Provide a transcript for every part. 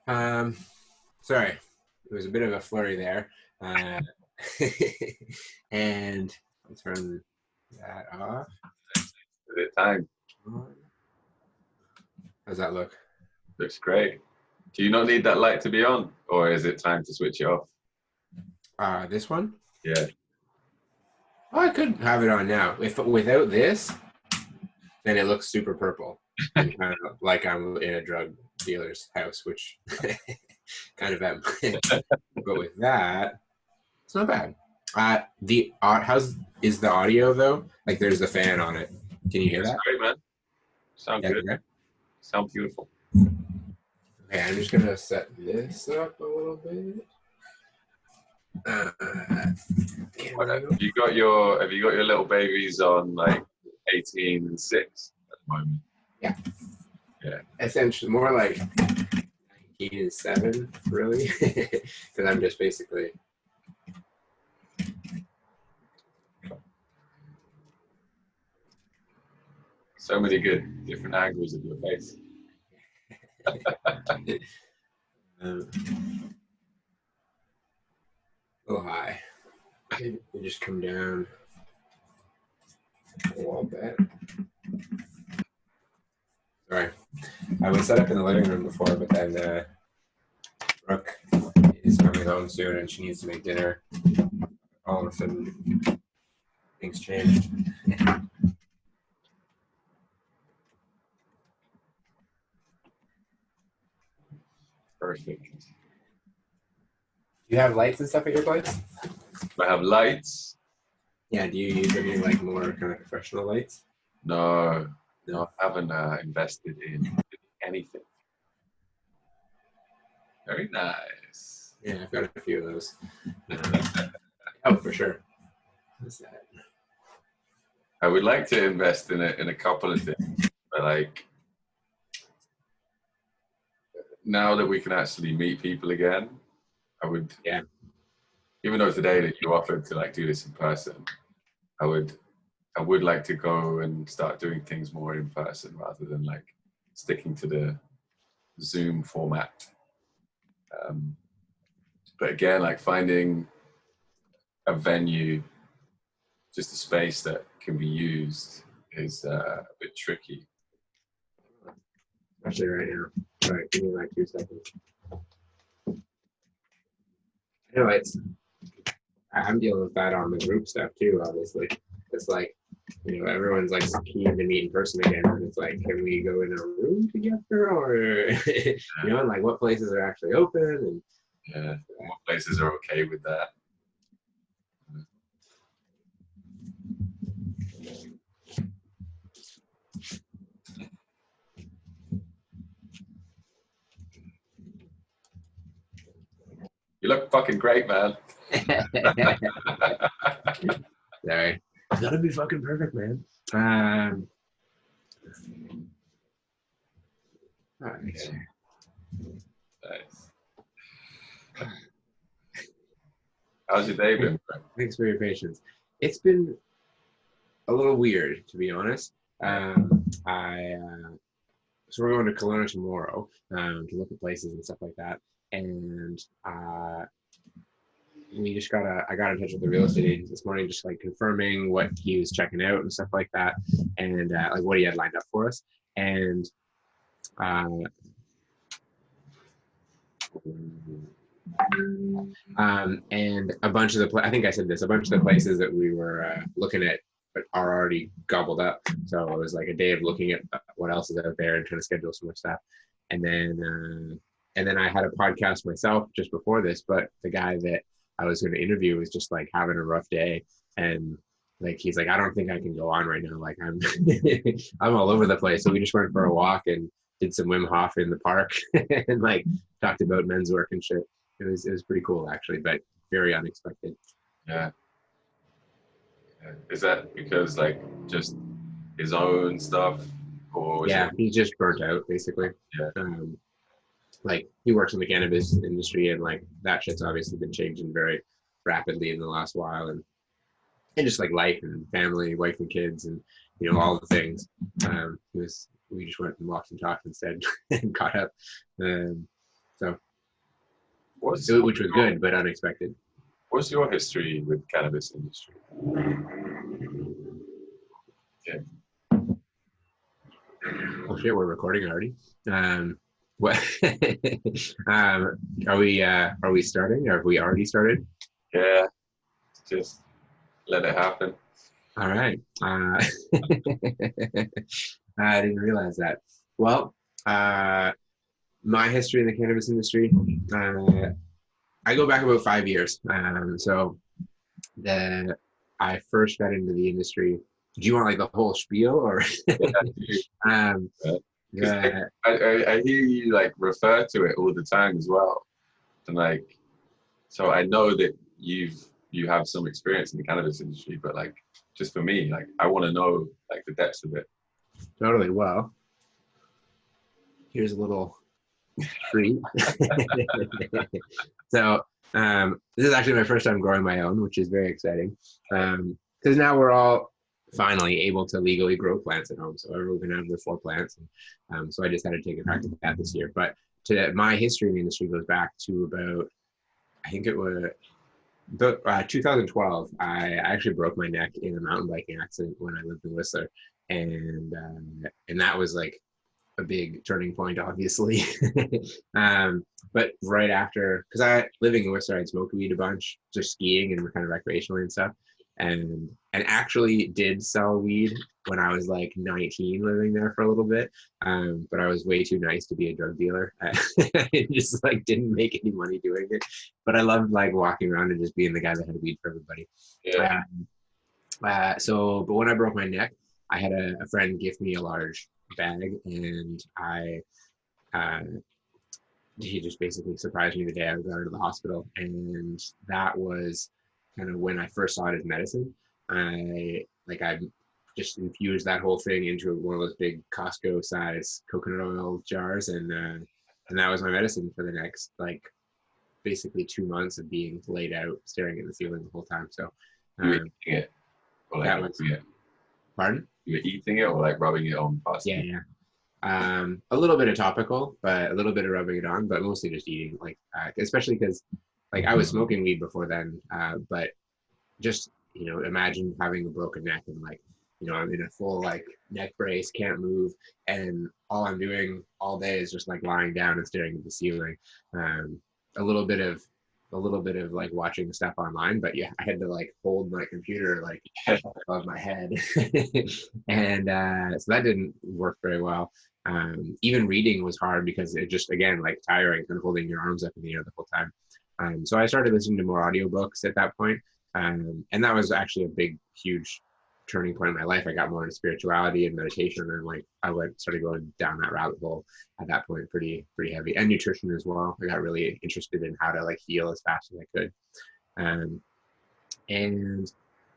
Um, Sorry, it was a bit of a flurry there. Uh, and I'll turn that off. Is it time? How's that look? Looks great. Do you not need that light to be on, or is it time to switch it off? This one? Yeah. Oh, I could have it on now. If without this, then it looks super purple and kind of like I'm in a drug dealer's house, which kind of am. But with that, it's not bad. How's is the audio though? Like, there's the fan on it. Can you hear That's that? great, man. Sound Yeah, good. okay. Sound beautiful. Okay, I'm just gonna set this up a little bit. Have you got your little babies on like 18 and 6 at the moment? Yeah. Yeah. Essentially, more like 19 and 7, really, because I'm just basically. So many good different angles of your face. A little high. Maybe we just come down a little bit. Sorry, I was set up in the living room before, but then Brooke is coming home soon, and she needs to make dinner. All of a sudden, things changed. Perfect. Do you have lights and stuff at your place? I have lights. Yeah. Do you use any like more kind of professional lights? No, I haven't invested in anything. Very nice. Yeah, I've got a few of those. Oh, for sure. What's that? I would like to invest in a couple of things, but like now that we can actually meet people again, I would. Yeah. Even though today that you offered to like do this in person, I would like to go and start doing things more in person rather than like sticking to the Zoom format. But again, like finding a venue, just a space that can be used is a bit tricky. Especially right now. Sorry, give me like 2 seconds. I know I'm dealing with that on the group stuff too, obviously. It's like, everyone's like keen to meet in person again. And it's like, can we go in a room together, or, and like what places are actually open? And yeah, what places are okay with that? You look fucking great, man. Sorry. It's gotta be fucking perfect, man. Nice. How's your day been? Thanks for your patience. It's been a little weird, to be honest. So we're going to Kelowna tomorrow to look at places and stuff like that. And I got in touch with the real estate agent this morning, just like confirming what he was checking out and stuff like that, and like what he had lined up for us. And and a bunch of I think I said this, a bunch of the places that we were looking at are already gobbled up. So it was like a day of looking at what else is out there and trying to schedule some more stuff. And then I had a podcast myself just before this, but the guy that I was going to interview was just like having a rough day, and like he's like, I don't think I can go on right now. Like I'm I'm all over the place. So we just went for a walk and did some Wim Hof in the park and like talked about men's work and shit. It was pretty cool actually, but very unexpected. Yeah. Is that because like just his own stuff, or yeah, he's just burnt out basically. Yeah. Like he works in the cannabis industry, and like that shit's obviously been changing very rapidly in the last while, and just like life and family, wife and kids, and all the things. We just went and walked and talked instead and caught up. So, What's which was good, but unexpected. what's your history with cannabis industry? Yeah. Oh shit, we're recording already. What? Are we starting? Or have we already started? Yeah. Just let it happen. All right. I didn't realize that. Well, my history in the cannabis industry, I go back about 5 years. So the I first got into the industry. Do you want like the whole spiel or? um, Because the, I hear you like refer to it all the time as well, and like, so I know that you have some experience in the cannabis industry, but like, just for me, like, I want to know like the depths of it. Totally. Well, here's a little treat. So this is actually my first time growing my own, which is very exciting. Because now we're all finally able to legally grow plants at home. So everyone can have their 4 plants. And, so I just had to take it back to that this year. But my history in the industry goes back to about, I think it was 2012. I actually broke my neck in a mountain biking accident when I lived in Whistler, and that was like a big turning point, obviously. But right after, because I living in Whistler, I'd smoked weed a bunch, just skiing and kind of recreationally and stuff, and actually did sell weed when I was like 19, living there for a little bit. But I was way too nice to be a drug dealer. I just like didn't make any money doing it. But I loved like walking around and just being the guy that had weed for everybody. Yeah. But when I broke my neck, I had a friend give me a large bag, and uh, he just basically surprised me the day I got out of the hospital, and that was kind of when I first saw it as medicine. I just infused that whole thing into one of those big Costco size coconut oil jars, and that was my medicine for the next like basically 2 months of being laid out staring at the ceiling the whole time. So You were eating it or like that was rubbing it? pardon. You were eating it or like rubbing it on past? Yeah. A little bit of topical, but a little bit of rubbing it on, but mostly just eating. Like, especially because, like, I was smoking weed before then, but just imagine having a broken neck and like, I'm in a full like neck brace, can't move, and all I'm doing all day is just like lying down and staring at the ceiling. Um, a little bit of like watching stuff online, but yeah, I had to like hold my computer like above my head, and so that didn't work very well. Even reading was hard because it just again like tiring and holding your arms up in the air the whole time. So I started listening to more audiobooks at that point. And that was actually a big, huge turning point in my life. I got more into spirituality and meditation, and like started going down that rabbit hole at that point, pretty heavy, and nutrition as well. I got really interested in how to like heal as fast as I could. And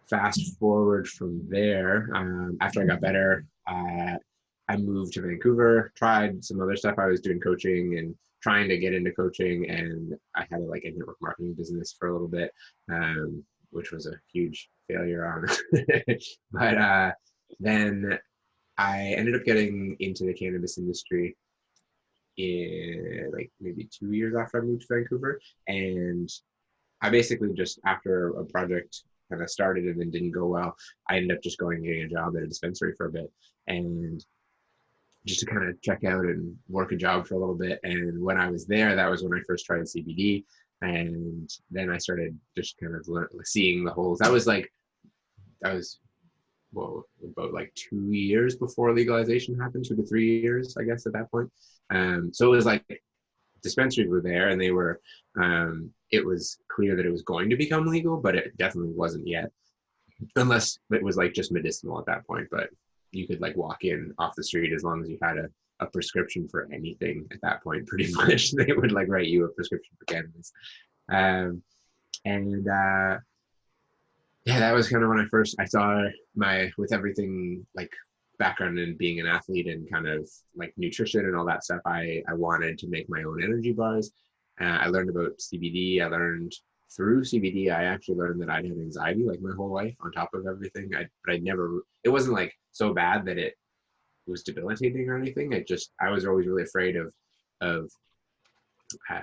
fast forward from there, after I got better, I moved to Vancouver, tried some other stuff. I was doing coaching and trying to get into coaching, and I had like a network marketing business for a little bit, which was a huge failure on. But then I ended up getting into the cannabis industry in like maybe 2 years after I moved to Vancouver, and I basically just after a project kind of started and then didn't go well, I ended up just going and getting a job at a dispensary for a bit, and just to kind of check out and work a job for a little bit. And when I was there, that was when I first tried CBD, and then I started just kind of seeing the whole. That was well about like 2 years before legalization happened, 2 to 3 years, I guess, at that point. So it was like dispensaries were there, and they were. It was clear that it was going to become legal, but it definitely wasn't yet, unless it was like just medicinal at that point. But you could like walk in off the street as long as you had a prescription for anything at that point. Pretty much, they would like write you a prescription for cannabis. And Yeah, that was kind of when I saw with everything like background in being an athlete and kind of like nutrition and all that stuff. I wanted to make my own energy bars. I learned about CBD. I learned through CBD. I actually learned that I'd had anxiety like my whole life on top of everything. But I never. It wasn't like so bad that it was debilitating or anything. I was always really afraid of uh,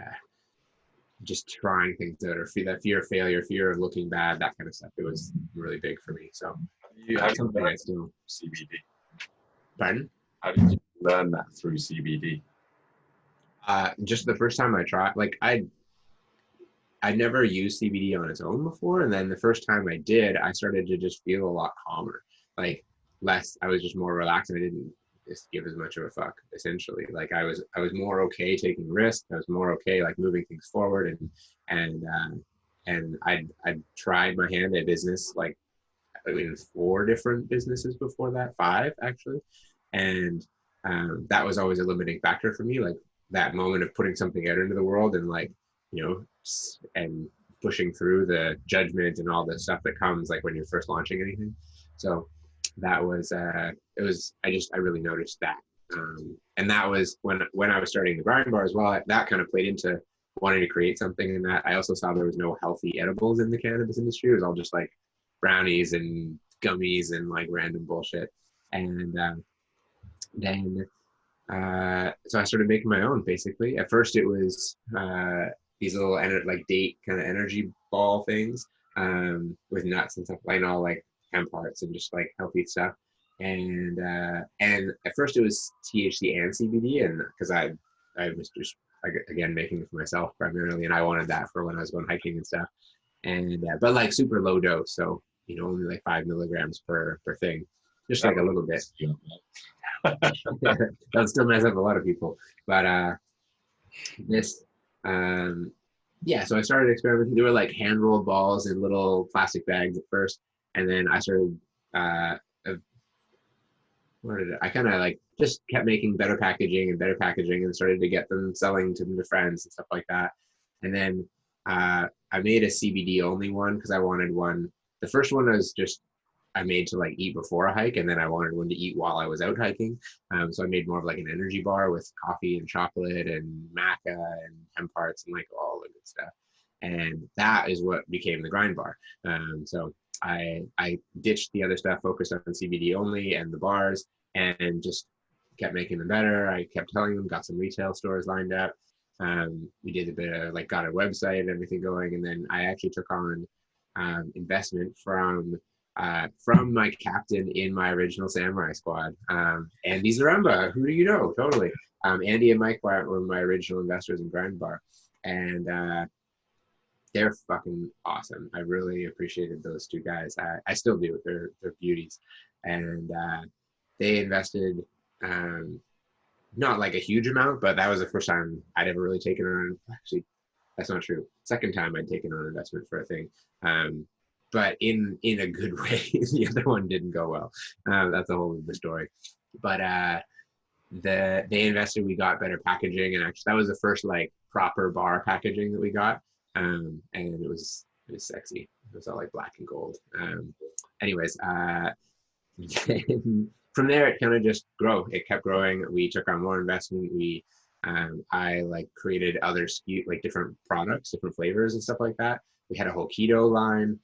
just trying things out, or that fear of failure, fear of looking bad, that kind of stuff. It was really big for me. So How did you something learn I still. CBD? Pardon? How did you learn that through CBD? Just the first time I tried, like I never used CBD on its own before, and then the first time I did, I started to just feel a lot calmer, like less. I was just more relaxed, and I didn't just give as much of a fuck. Essentially, like I was more okay taking risks. I was more okay like moving things forward, and I tried my hand at business like in 4 different businesses before that, 5 actually, and that was always a limiting factor for me. Like that moment of putting something out into the world and like and pushing through the judgment and all the stuff that comes like when you're first launching anything. So that was I really noticed that, and that was when I was starting the grind bar as well. That kind of played into wanting to create something in that. I also saw there was no healthy edibles in the cannabis industry. It was all just like brownies and gummies and like random bullshit. And then so I started making my own basically. At first it was these little like date kind of energy ball things, with nuts and stuff, like all like hemp hearts and just like healthy stuff. And at first it was THC and CBD, and because I was just again making it for myself primarily, and I wanted that for when I was going hiking and stuff. And but like super low dose, so only like 5 milligrams per thing, just like a little bit. That'll still mess up a lot of people. But this, yeah. So I started experimenting. There were like hand rolled balls in little plastic bags at first, and then I started. I kind of like just kept making better packaging and started to get them selling to the friends and stuff like that. And then I made a CBD only one because I wanted one. The first one was just I made to like eat before a hike, and then I wanted one to eat while I was out hiking. So I made more of like an energy bar with coffee and chocolate and maca and hemp hearts and like all the good stuff. And that is what became the grind bar. So I ditched the other stuff, focused on CBD only and the bars, and just kept making them better. I kept telling them, got some retail stores lined up. We did a bit of like got a website and everything going, and then I actually took on investment from my captain in my original samurai squad, Andy Zaremba. Who do you know? Totally. Andy and Mike were my original investors in Grind Bar, and they're fucking awesome. I really appreciated those 2 guys. I still do. They're beauties, and they invested not like a huge amount, but that was the first time I'd ever really taken on. Actually, that's not true. Second time I'd taken on investment for a thing. But in a good way. The other one didn't go well. That's the whole of the story. But they invested. We got better packaging, and actually that was the first like proper bar packaging that we got, and it was sexy. It was all like black and gold. Anyways, from there it kind of just grew. It kept growing. We took on more investment. I like created other like different products, different flavors and stuff like that. We had a whole keto line.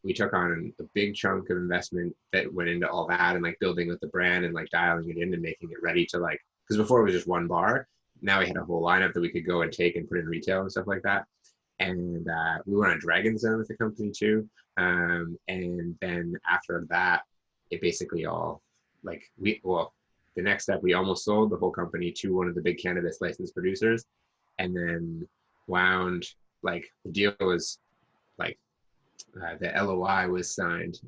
We took on a big chunk of investment that went into all that and like building with the brand and like dialing it in and making it ready to like, because before it was just one bar. Now we had a whole lineup that we could go and take and put in retail and stuff like that. And we went on Dragon's Den with the company too. And then after that, it basically all like the next step, we almost sold the whole company to one of the big cannabis licensed producers, and then wound like the deal was like the LOI was signed,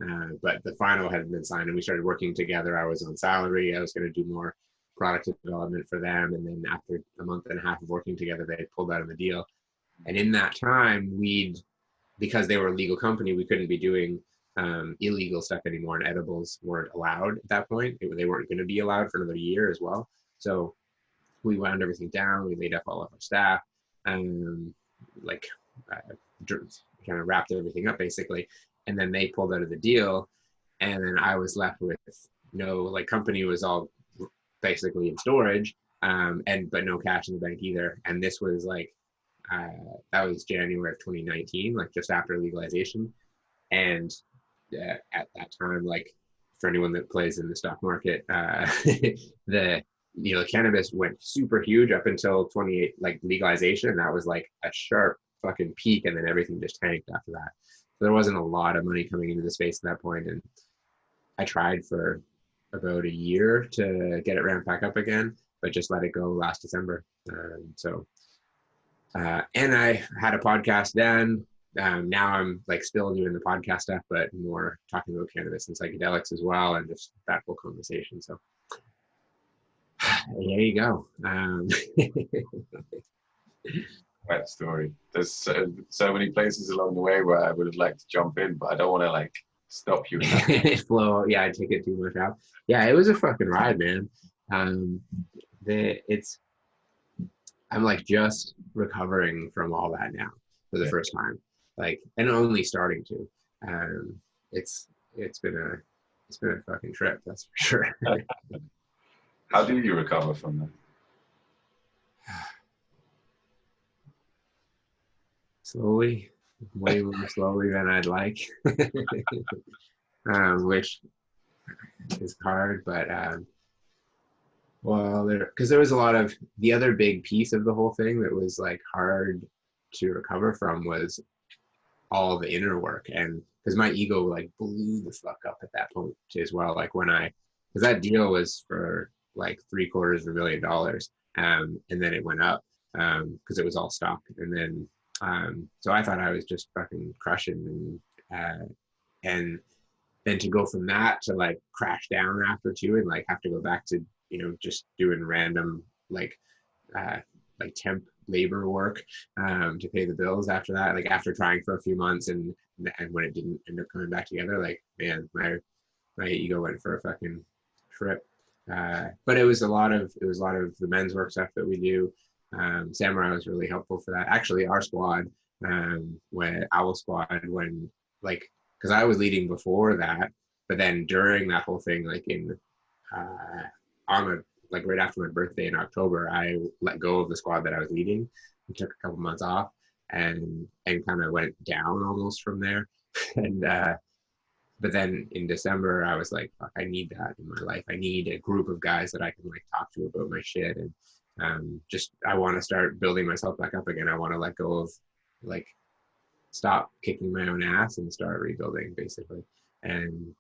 but the final hadn't been signed, and we started working together. I was on salary. I was going to do more product development for them, and then after a month and a half of working together, they pulled out of the deal. And in that time, because they were a legal company, we couldn't be doing illegal stuff anymore, and edibles weren't allowed at that point. They weren't going to be allowed for another year as well. So we wound everything down. We laid off all of our staff, and like kind of wrapped everything up basically. And then they pulled out of the deal, and then I was left with no, like, company was all basically in storage, but no cash in the bank either. And this was like that was January of 2019, like just after legalization. And at that time, like for anyone that plays in the stock market, the cannabis went super huge up until 28, like legalization. And that was like a sharp fucking peak. And then everything just tanked after that. So there wasn't a lot of money coming into the space at that point. And I tried for about a year to get it ramped back up again, but just let it go last December. And I had a podcast then. Now I'm like still doing the podcast stuff, but more talking about cannabis and psychedelics as well, and just that whole conversation. So there you go. That story. There's so many places along the way where I would have liked to jump in, but I don't want to like stop you. Flow. Yeah, I take it too much out. Yeah, it was a fucking ride, man. I'm like just recovering from all that now for the first time, like, and only starting to. It's been a fucking trip, that's for sure. How do you recover from that? Slowly, way more slowly than I'd like, which is hard, but well, because there was a lot of the other big piece of the whole thing that was like hard to recover from was all the inner work. And because my ego like blew the fuck up at that point as well, like because that deal was for like $750,000, and then it went up because it was all stock. And then so I thought I was just fucking crushing, and then to go from that to like crash down after two and like have to go back to just doing random like temp labor work to pay the bills after that, like after trying for a few months, and when it didn't end up coming back together, like, man, my ego went for a fucking trip. But it was a lot of the men's work stuff that we do. Samurai was really helpful for that. Actually, our squad, when Owl Squad, when like, because I was leading before that, but then during that whole thing, like like right after my birthday in October, I let go of the squad that I was leading and took a couple months off, and kind of went down almost from there. And but then in December, I was like, fuck, I need that in my life. I need a group of guys that I can like talk to about my shit, and just I want to start building myself back up again. I want to let go of like stop kicking my own ass and start rebuilding, basically. And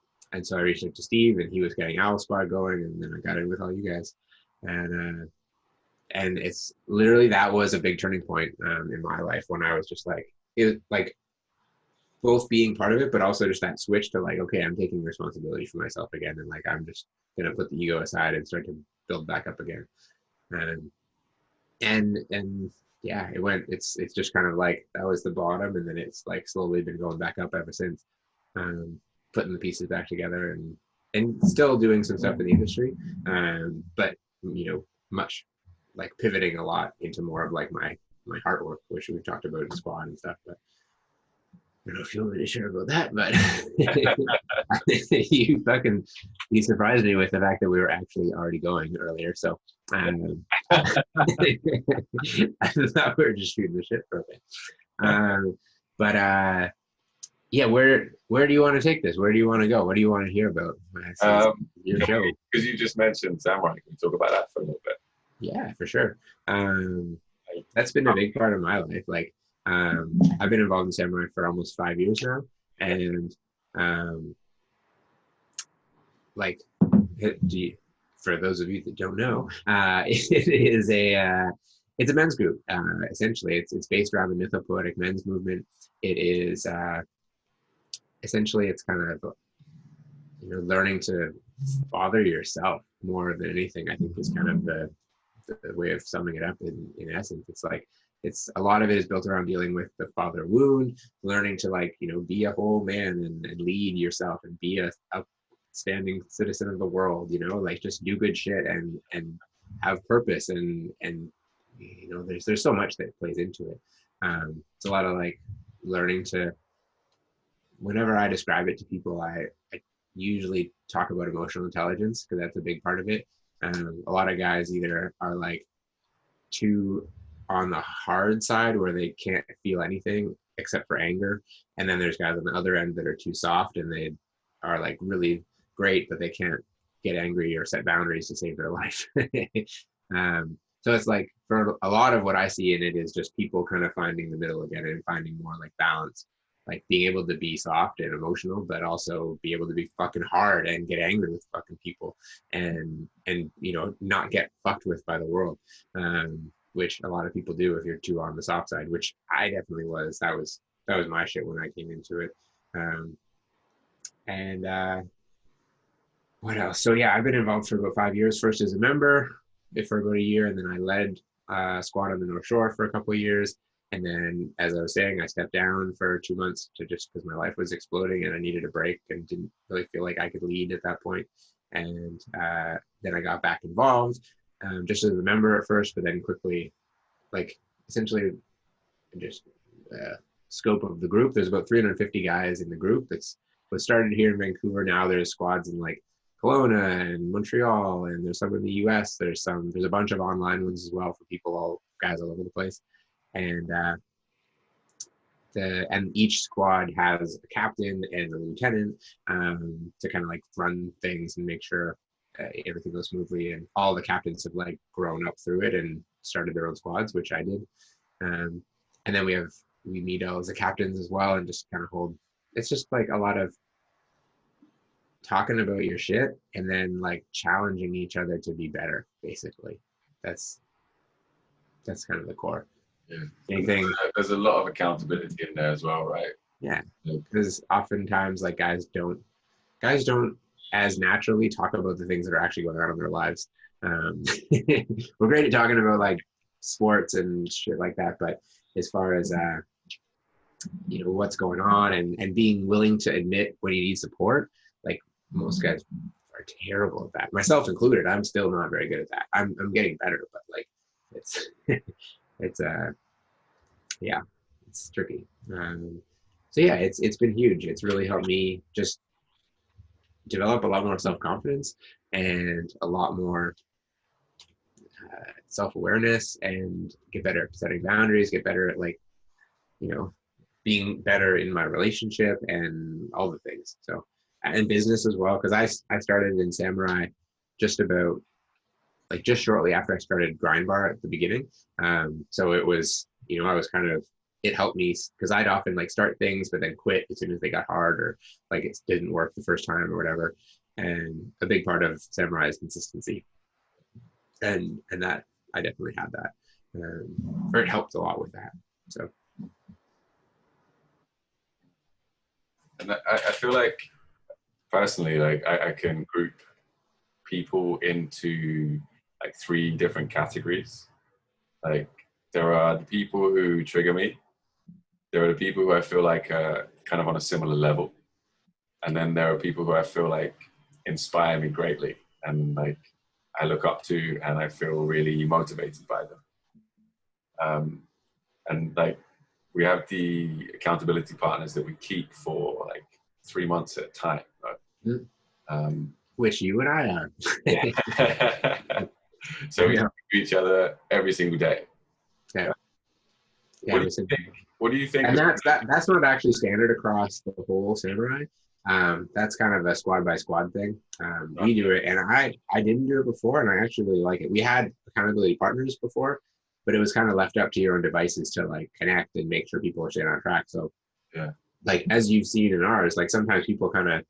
so I reached out to Steve, and he was getting Owl Squad going, and then I got in with all you guys, and it's literally, that was a big turning point in my life, when I was just like, it was like both being part of it, but also just that switch to like, okay, I'm taking responsibility for myself again, and like I'm just gonna put the ego aside and start to build back up again. And yeah, it's just kind of like, that was the bottom, and then it's like slowly been going back up ever since, putting the pieces back together, and still doing some stuff in the industry, but much like pivoting a lot into more of like my heart work, which we've talked about in squad and stuff. But I don't know if you're really sure about that, but you surprised me with the fact that we were actually already going earlier. So I thought we were just shooting the shit for a bit. But yeah, where do you want to take this? Where do you want to go? What do you want to hear about? Your show. Because you just mentioned Samurai, can we talk about that for a little bit? Yeah, for sure. That's been a big part of my life. Like, I've been involved in Samurai for almost 5 years now, and like, for those of you that don't know, it's a men's group. Essentially, it's based around the mythopoetic men's movement. It is essentially, it's kind of learning to father yourself more than anything, I think, is kind of the way of summing it up in essence. It's like, it's a lot of it is built around dealing with the father wound, learning to like be a whole man and lead yourself and be a outstanding citizen of the world, like just do good shit and have purpose, and there's so much that plays into it. It's a lot of like learning to, whenever I describe it to people, I usually talk about emotional intelligence, because that's a big part of it. A lot of guys either are like too on the hard side, where they can't feel anything except for anger, and then there's guys on the other end that are too soft, and they are like really great, but they can't get angry or set boundaries to save their life. So it's like for a lot of what I see in it is just people kind of finding the middle again and finding more like balance, like being able to be soft and emotional, but also be able to be fucking hard and get angry with fucking people and you know, not get fucked with by the world, which a lot of people do if you're too on the soft side, which I definitely was. That was my shit when I came into it. And what else? So yeah, I've been involved for about 5 years. First as a member for about a year, and then I led a squad on the North Shore for a couple of years. And then, as I was saying, I stepped down for 2 months to just because my life was exploding and I needed a break and didn't really feel like I could lead at that point. And then I got back involved, just as a member at first, but then quickly, like essentially, just scope of the group. There's about 350 guys in the group. That's was started here in Vancouver. Now there's squads in like Kelowna and Montreal, and there's some in the US. There's a bunch of online ones as well for people, guys all over the place. And each squad has a captain and a lieutenant to kind of like run things and make sure everything goes smoothly. And all the captains have like grown up through it and started their own squads, which I did. And then we meet all as the captains as well and just kind of hold. It's just like a lot of talking about your shit and then like challenging each other to be better. Basically, that's kind of the core. Yeah. Anything. There's a lot of accountability in there as well, right? Yeah, because oftentimes like guys don't as naturally talk about the things that are actually going on in their lives. We're great at talking about like sports and shit like that, but as far as you know, what's going on and being willing to admit when you need support, like most guys are terrible at that, myself included. I'm still not very good at that. I'm getting better, but like it's yeah, it's tricky. So yeah, it's been huge. It's really helped me just develop a lot more self-confidence and a lot more self-awareness and get better at setting boundaries, get better at like, you know, being better in my relationship and all the things. So, and business as well, because I started in Samurai just shortly after I started Grind Bar at the beginning. So it was, you know, I was kind of, it helped me because I'd often like start things but then quit as soon as they got hard or like it didn't work the first time or whatever. And a big part of Samurai is consistency, and that I definitely had that, or it helped a lot with that. So. And I feel like personally, like I can group people into like 3 different categories. Like there are the people who trigger me. There are the people who I feel like are kind of on a similar level. And then there are people who I feel like inspire me greatly and like I look up to and I feel really motivated by them. And like we have the accountability partners that we keep for like 3 months at a time. Right? Which you and I are. Yeah. So we talk to each other every single day. Yeah. What do you think? And that's not actually standard across the whole Samurai. That's kind of a squad by squad thing. We do it, and I didn't do it before, and I actually really like it. We had accountability partners before, but it was kind of left up to your own devices to like connect and make sure people are staying on track. So, yeah, like as you've seen in ours, like sometimes people kind of,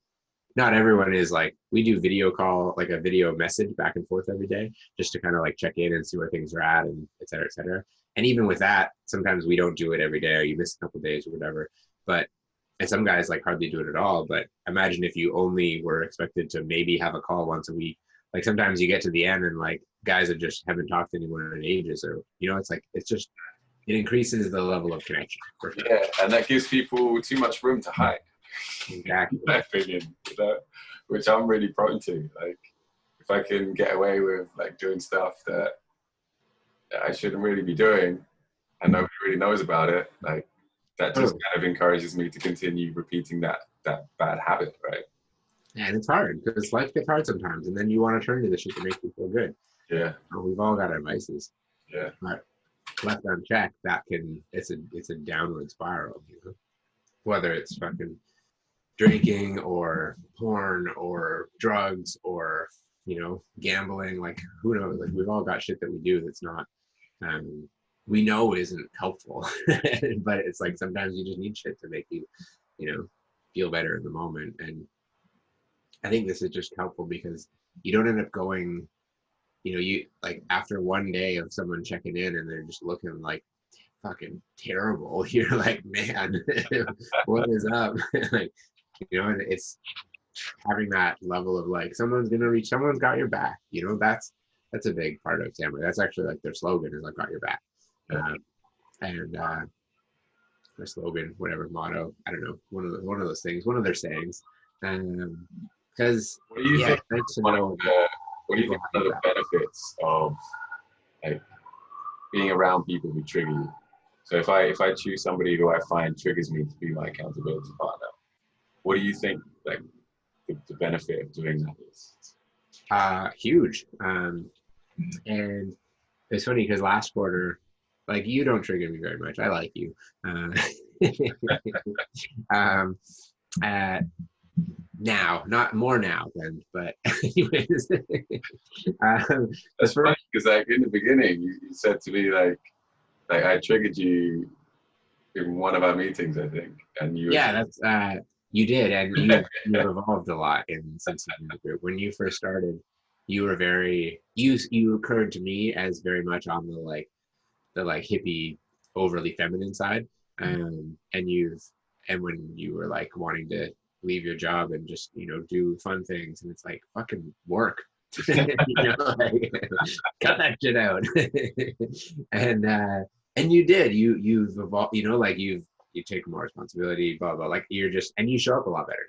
not everyone is like, we do video call, like a video message back and forth every day, just to kind of like check in and see where things are at and et cetera, et cetera. And even with that, sometimes we don't do it every day or you miss a couple of days or whatever. And some guys like hardly do it at all. But imagine if you only were expected to maybe have a call once a week. Like sometimes you get to the end and like guys that just haven't talked to anyone in ages, or, you know, it's like, it's just, it increases the level of connection. For sure. Yeah, and that gives people too much room to hide. Exactly. In my opinion, you know, which I'm really prone to. Like, if I can get away with like doing stuff that I shouldn't really be doing, and nobody really knows about it, like that just kind of encourages me to continue repeating that bad habit, right? And it's hard because life gets hard sometimes, and then you want to turn to the shit that makes you feel good. Yeah. We've all got our vices. Yeah. But left unchecked, it's a downward spiral, you know. Whether it's fucking drinking or porn or drugs or, you know, gambling. Like, who knows? Like, we've all got shit that we do that's not, we know isn't helpful. But it's like sometimes you just need shit to make you, you know, feel better in the moment. And I think this is just helpful because you don't end up going, you know, you like after one day of someone checking in and they're just looking like fucking terrible. You're like, man, what is up? Like, you know, and it's having that level of like, someone's gonna reach, someone's got your back. You know, that's a big part of Samurai. That's actually like their slogan is like, got your back. And their slogan, whatever motto, I don't know, one of those things, one of their sayings. Because What do you think? Nice to One know of the, what do you think one of the benefits of like being around people who trigger you? So if I choose somebody who I find triggers me to be my accountability partner, what do you think like the benefit of doing that is? Huge. And it's funny because last quarter, like, you don't trigger me very much. I like you. Um, Now, not more now then, but anyways. That's funny because like in the beginning, you said to me like I triggered you in one of our meetings, I think, and you. Yeah, that's you did, and you've evolved a lot since you've been in the group. When you first started, you were you occurred to me as very much on the like hippie, overly feminine side, and when you were like wanting to leave your job and just, you know, do fun things, and it's like, fucking work. You know, like, cut that shit out. And you did, you've evolved, you know, like you take more responsibility, blah blah, like you're just, and you show up a lot better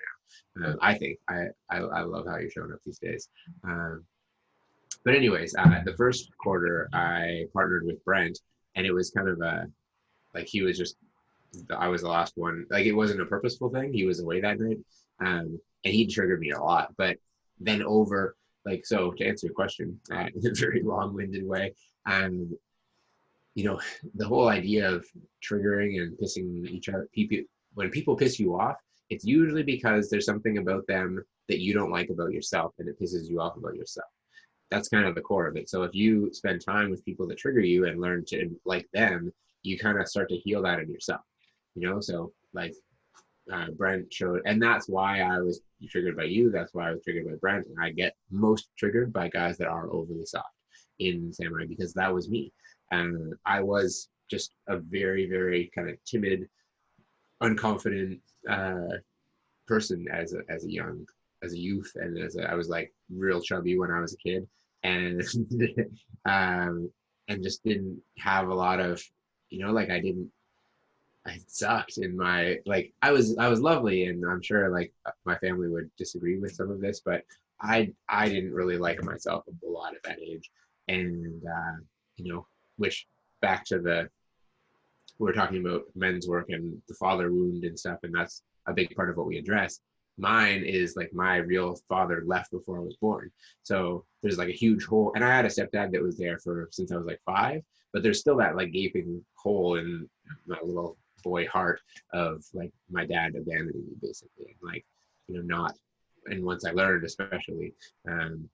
now. I think I love how you're showing up these days. But anyways, the first quarter I partnered with Brent, and it was kind of like he was just, I was the last one. Like, it wasn't a purposeful thing. He was away that night, and he triggered me a lot. But then over, like, so to answer your question in a very long-winded way, you know, the whole idea of triggering and pissing each other, when people piss you off, it's usually because there's something about them that you don't like about yourself, and it pisses you off about yourself. That's kind of the core of it. So if you spend time with people that trigger you and learn to like them, you kind of start to heal that in yourself. You know, so like Brent showed, and that's why I was triggered by you. That's why I was triggered by Brent. And I get most triggered by guys that are overly soft in Samurai, because that was me. And I was just a very, very kind of timid, unconfident person as a youth, and I was like real chubby when I was a kid, and and just didn't have a lot of, you know, like I sucked in my, like, I was lovely, and I'm sure like my family would disagree with some of this, but I didn't really like myself a lot at that age. And you know, which, back to we're talking about men's work and the father wound and stuff, and that's a big part of what we address. Mine is like, my real father left before I was born, so there's like a huge hole, and I had a stepdad that was there since I was like 5, but there's still that like gaping hole in my little boy heart of like my dad abandoning me, basically, and like, you know, not, and once I learned, especially, and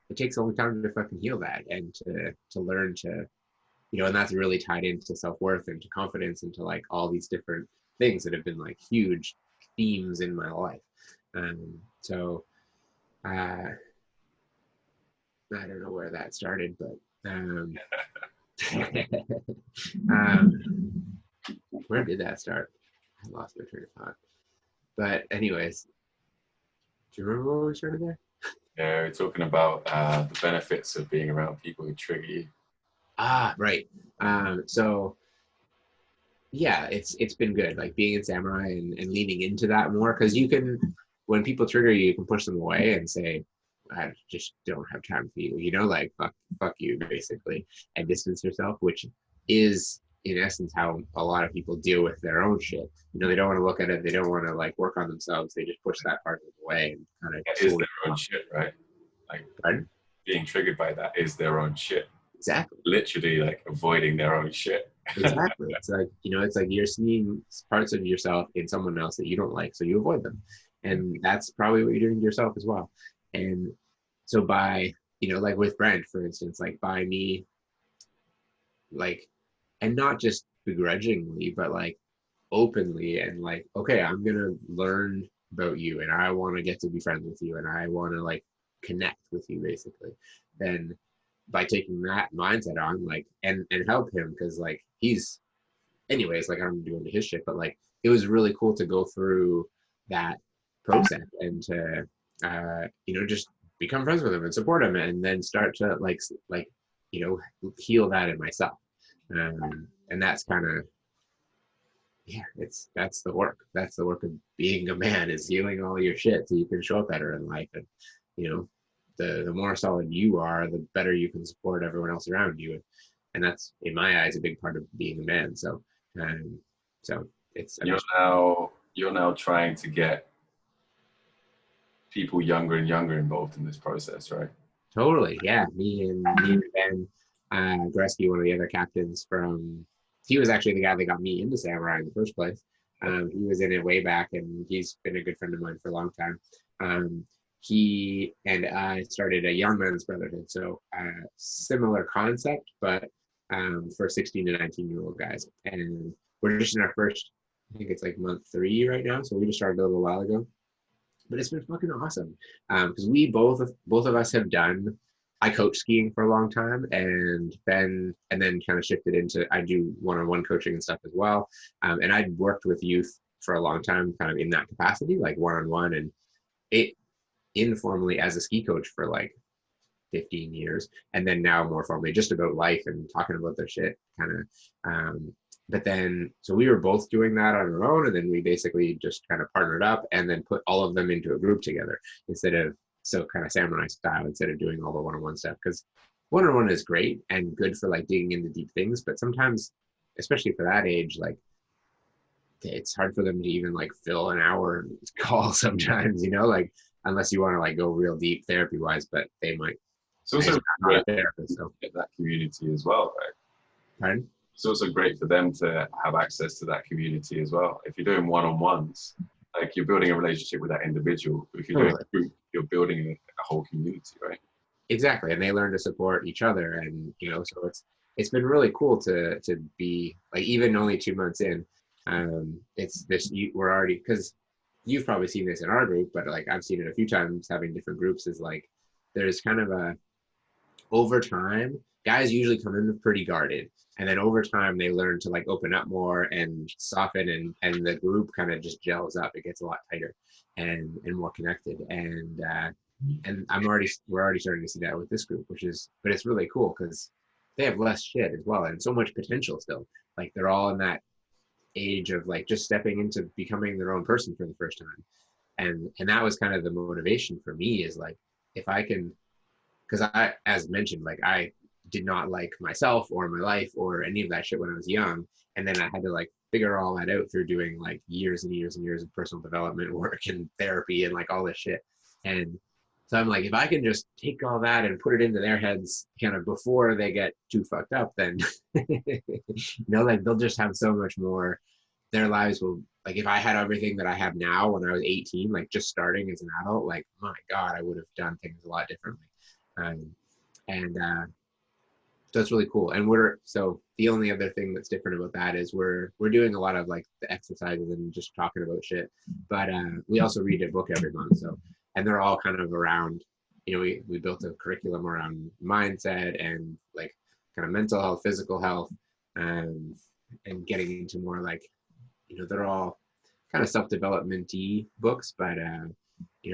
it takes a long time to fucking heal that, and to learn to, you know, and that's really tied into self-worth and to confidence and to like all these different things that have been like huge themes in my life. So I don't know where that started, but where did that start? I lost my train of thought. But anyways, do you remember where we started there? Yeah, we're talking about the benefits of being around people who trigger you. Right. So yeah, it's been good, like being in Samurai and leaning into that more, because you can, when people trigger you, you can push them away and say, I just don't have time for you, you know, like fuck you, basically, and distance yourself, which is in essence how a lot of people deal with their own shit. You know, they don't want to look at it, they don't want to like work on themselves, they just push that part of it away and kind of That is their own shit, right? Like, pardon? being triggered by that is their own shit. Exactly. Literally like avoiding their own shit. Exactly. It's like, it's like you're seeing parts of yourself in someone else that you don't like, so you avoid them. And that's probably what you're doing to yourself as well. And so by, like with Brent, for instance, like by me, like, and not just begrudgingly, but like openly and like, okay, I'm gonna learn about you and I want to get to be friends with you and I want to like connect with you basically. Then by taking that mindset on, like, and help him, because like he's, anyways, like I'm doing his shit, but like it was really cool to go through that process and to just become friends with him and support him and then start to heal that in myself. And that's kind of, yeah, that's the work. That's the work of being a man, is healing all your shit so you can show up better in life. And the more solid you are, the better you can support everyone else around you. And that's, in my eyes, a big part of being a man. So so it's, you're now trying to get people younger and younger involved in this process, right? totally, yeah. Me and Ben Gretzky, one of the other captains from, he was actually the guy that got me into Samurai in the first place. He was in it way back, and he's been a good friend of mine for a long time. He and I started a young men's brotherhood, so similar concept, but for 16 to 19-year-old guys. And we're just in our first, I think it's like month 3 right now, so we just started a little while ago. But it's been fucking awesome, because we both of us have done. I coach skiing for a long time, and then kind of shifted into, I do one-on-one coaching and stuff as well. And I'd worked with youth for a long time, kind of in that capacity, like one-on-one, and it informally as a ski coach for like 15 years, and then now more formally just about life and talking about their shit, kind of. But then, so we were both doing that on our own, and then we basically just kind of partnered up and then put all of them into a group together, instead of, so kind of samurai style, instead of doing all the one-on-one stuff. Because one-on-one is great and good for like digging into deep things, but sometimes, especially for that age, like it's hard for them to even like fill an hour call sometimes, like unless you want to like go real deep therapy wise, but they might. It's also not a therapist, so. Get that community as well, right? Pardon? It's also great for them to have access to that community as well. If you're doing one-on-ones, like you're building a relationship with that individual. If you're doing a group, you're building a whole community, right? Exactly, and they learn to support each other, and so it's been really cool to be like, even only 2 months in, it's this, we're already, because you've probably seen this in our group, but like I've seen it a few times having different groups, is like there's kind of a, over time, guys usually come in pretty guarded, and then over time they learn to like open up more and soften, and the group kind of just gels up. It gets a lot tighter and more connected, and we're already starting to see that with this group, but it's really cool because they have less shit as well and so much potential still. Like they're all in that age of like just stepping into becoming their own person for the first time, and that was kind of the motivation for me, is like, if I can, because I, as mentioned, like I did not like myself or my life or any of that shit when I was young. And then I had to like figure all that out through doing like years and years and years of personal development work and therapy and like all this shit. And so I'm like, if I can just take all that and put it into their heads kind of before they get too fucked up, then, like they'll just have so much more. Their lives will, like, if I had everything that I have now when I was 18, like just starting as an adult, like, my God, I would have done things a lot differently. And so it's really cool. And so the only other thing that's different about that is we're doing a lot of like the exercises and just talking about shit, but we also read a book every month. So, and they're all kind of around, we built a curriculum around mindset and like kind of mental health, physical health, and getting into more like, they're all kind of self-development-y books, but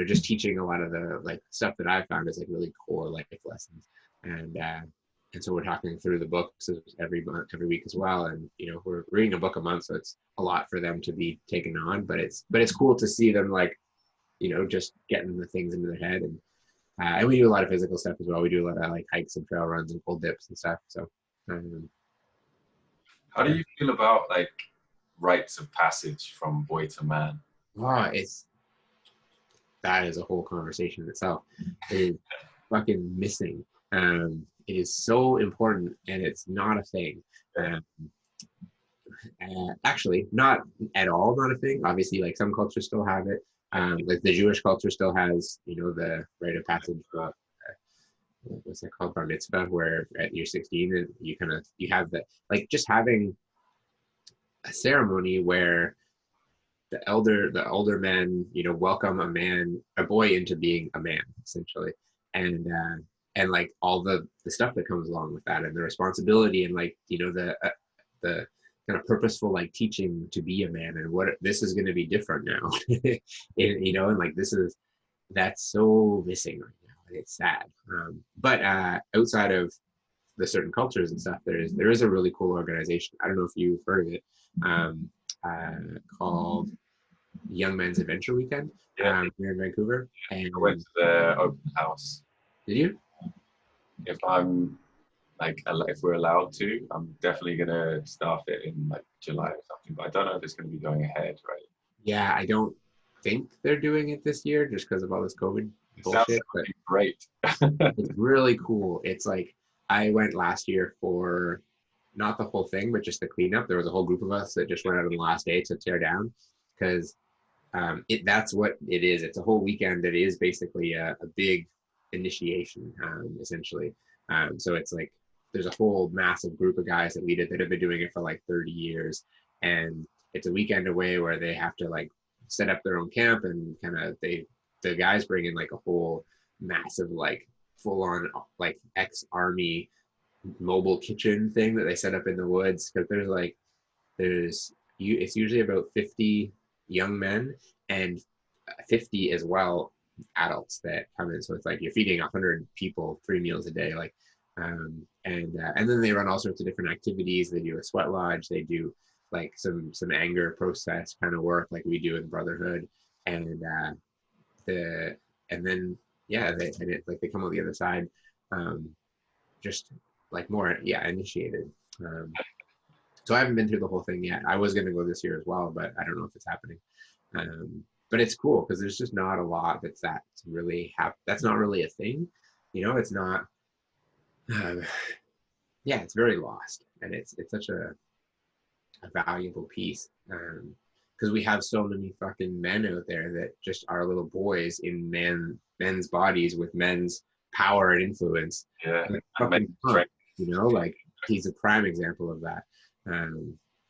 just teaching a lot of the like stuff that I found is like really core life lessons, and so we're talking through the books every week as well, and we're reading a book a month, so it's a lot for them to be taken on, but it's cool to see them like just getting the things into their head, and we do a lot of physical stuff as well. We do a lot of like hikes and trail runs and full dips and stuff. So how do you feel about like rites of passage from boy to man? That is a whole conversation in itself. It is fucking missing. It is so important, and it's not a thing. Actually, not at all, not a thing. Obviously, like some cultures still have it. Like the Jewish culture still has, the rite of passage. What's that called? Bar mitzvah, where at you're 16 and you have the, like, just having a ceremony where the older men, welcome a boy into being a man, essentially, and like all the stuff that comes along with that, and the responsibility, and like the kind of purposeful, like, teaching to be a man, and what this is going to be different now, and like that's so missing right now, and it's sad. But outside of the certain cultures and stuff, there is a really cool organization. I don't know if you've heard of it, called Young Men's Adventure Weekend, here in Vancouver. And I went to the open house. Did you? If we're allowed to, I'm definitely gonna start it in like July or something. But I don't know if it's gonna be going ahead, right? Yeah, I don't think they're doing it this year just because of all this COVID bullshit. But great. it's really cool. It's like, I went last year for not the whole thing, but just the cleanup. There was a whole group of us that just went out on the last day to tear down, because that's what it is. It's a whole weekend that is basically a big initiation, essentially. So it's like there's a whole massive group of guys that lead it that have been doing it for like 30 years, and it's a weekend away where they have to like set up their own camp, and kind of the guys bring in like a whole massive, like, full on, like, ex-army mobile kitchen thing that they set up in the woods, because it's usually about 50 young men and 50 as well adults that come in. So it's like you're feeding 100 people 3 meals a day, like, and then they run all sorts of different activities. They do a sweat lodge. They do like some anger process kind of work, like we do in Brotherhood, and then they come on the other side, just like more initiated. So I haven't been through the whole thing yet. I was going to go this year as well, but I don't know if it's happening. But it's cool because there's just not a lot that's not really a thing. It's not. It's very lost, and it's such a valuable piece, because we have so many fucking men out there that just are little boys in men's bodies with men's power and influence. Yeah, fucking fun, like he's a prime example of that.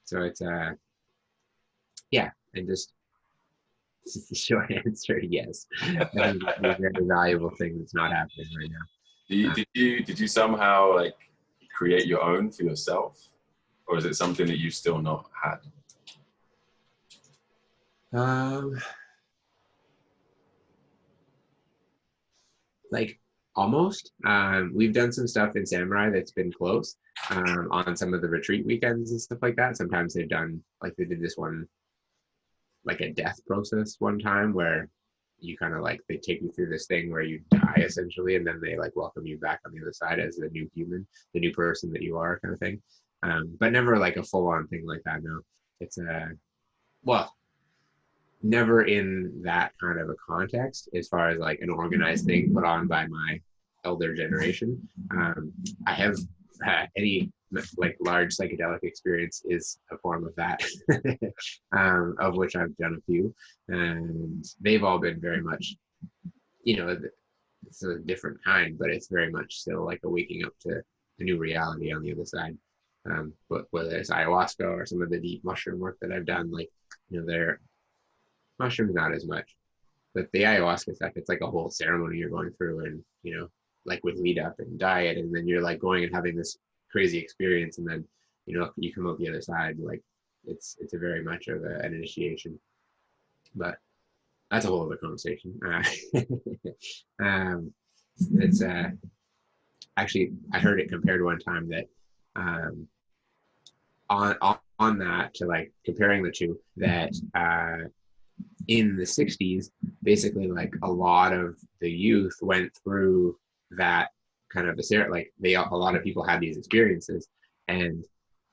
So it's and just the short answer, yes. I think it's a very valuable thing that's not happening right now. Did you somehow like create your own for yourself, or is it something that you've still not had? Like almost. We've done some stuff in Samurai that's been close, on some of the retreat weekends and stuff like that. Sometimes they've done, like, they did this one, like a death process one time, where you kind of like, they take you through this thing where you die essentially, and then they like welcome you back on the other side as the new human, the new person that you are, kind of thing. But never like a full-on thing like that. No, it's never in that kind of a context, as far as like an organized thing put on by my elder generation. I have any like large psychedelic experience is a form of that, of which I've done a few, and they've all been very much, it's a different kind, but it's very much still like a waking up to a new reality on the other side. But whether it's ayahuasca or some of the deep mushroom work that I've done, like, they're mushrooms not as much, but the ayahuasca stuff, it's like a whole ceremony you're going through, and like with lead up and diet, and then you're like going and having this crazy experience, and then you come out the other side, like it's a very much of an initiation. But that's a whole other conversation. It's actually, I heard it compared one time that on that, to like comparing the two, that in the 60s, basically, like a lot of the youth went through that kind of a lot of people had these experiences, and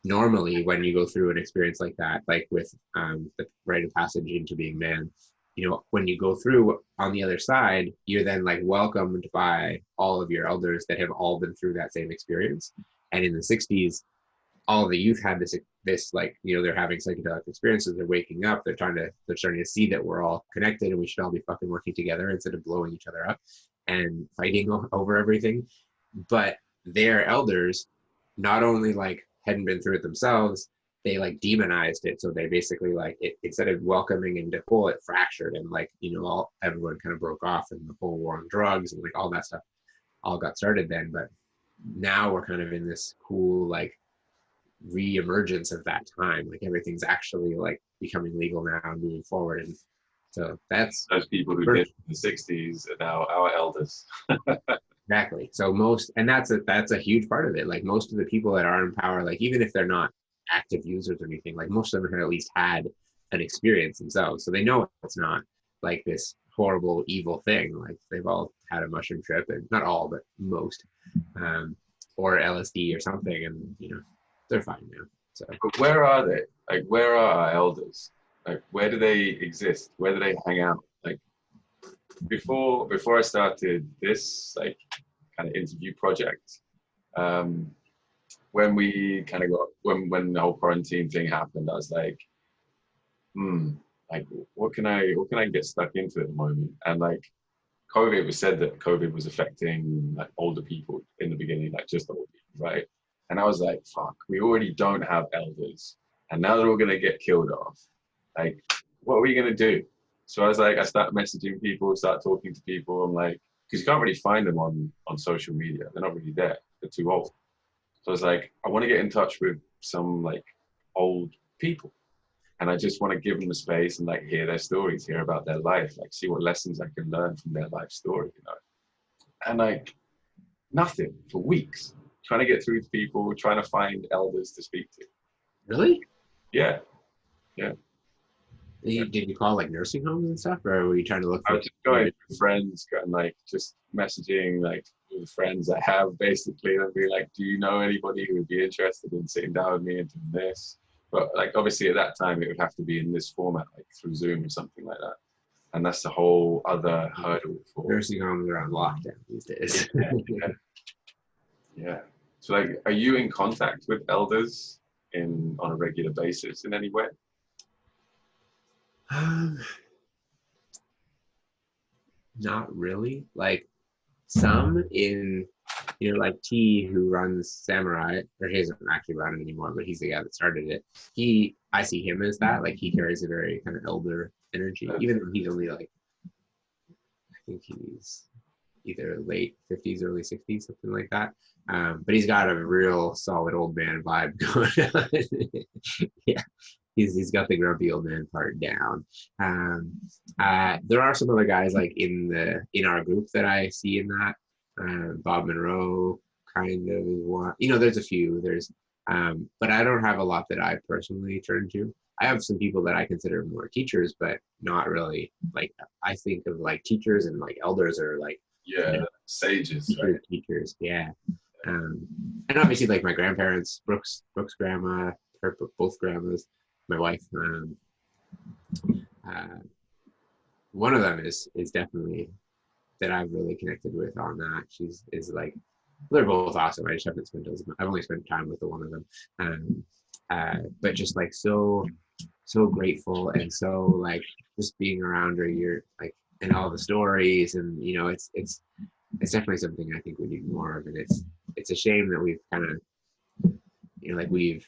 normally when you go through an experience like that, like with the rite of passage into being man, when you go through on the other side, you're then like welcomed by all of your elders that have all been through that same experience. And in the 60s, all the youth had this like, you know, they're having psychedelic experiences, they're waking up, they're starting to see that we're all connected and we should all be fucking working together instead of blowing each other up and fighting over everything. But their elders not only like hadn't been through it themselves, they like demonized it. So they basically like it, instead of welcoming into full, it fractured, and like, you know, everyone kind of broke off, and the whole war on drugs and like all that stuff all got started then. But now we're kind of in this cool like re-emergence of that time. Like everything's actually like becoming legal now and moving forward. And so that's Those people who did in the 60s are now our elders. exactly. So and that's a huge part of it. Like most of the people that are in power, like even if they're not active users or anything, like most of them have at least had an experience themselves. So they know it's not like this horrible, evil thing. Like they've all had a mushroom trip, and not all, but most, or LSD or something. And, you know, they're fine now. So, but where are they? Like, where are our elders? Like, where do they exist? Where do they hang out? Like, before I started this like kind of interview project, when we kind of got when the whole quarantine thing happened, I was like, like what can I get stuck into at the moment? And like COVID was said that COVID was affecting like older people in the beginning, like just old people, right? And I was like, fuck, we already don't have elders, and now they're all gonna get killed off. Like, what are we gonna do? So I was like, I start messaging people, start talking to people. I'm like, because you can't really find them on social media. They're not really there. They're too old. So I was like, I want to get in touch with some like old people, and I just want to give them a space and like hear their stories, hear about their life, like see what lessons I can learn from their life story, you know. And like nothing for weeks, trying to get through to people, trying to find elders to speak to. really? Yeah, yeah. Did you call like nursing homes and stuff, or were you trying to look I for? was just going to friends and like just messaging like with friends I have basically, and be like, do you know anybody who would be interested in sitting down with me and doing this? But like obviously at that time it would have to be in this format, like through Zoom or something like that. And that's the whole other hurdle for Nursing homes are on lockdown these days. yeah. So like, are you in contact with elders on a regular basis in any way? Not really. Like some in, you know, like T, who runs Samurai, or he doesn't actually run it anymore, but he's the guy that started it. I see him as that. Like he carries a very kind of elder energy, even though he's only like, I think he's either late 50s, early 60s, something like that. But he's got a real solid old man vibe going on. Yeah, he's got the grumpy old man part down. There are some other guys like in our group that I see in that. Bob Monroe kind of is one. You know, there's a few. But I don't have a lot that I personally turn to. I have some people that I consider more teachers, but not really. Like I think of like teachers and like elders are like, yeah, you know, sages, right? teachers, yeah. And obviously like my grandparents, Brooks grandma, both grandmas, my wife. One of them is definitely that I've really connected with on that. Is like, they're both awesome. I just haven't spent I've only spent time with the one of them. But just like so grateful, and so like just being around her, you're like, and all the stories, and you know, it's definitely something I think we need more of. And it's a shame that we've kind of, you know, like we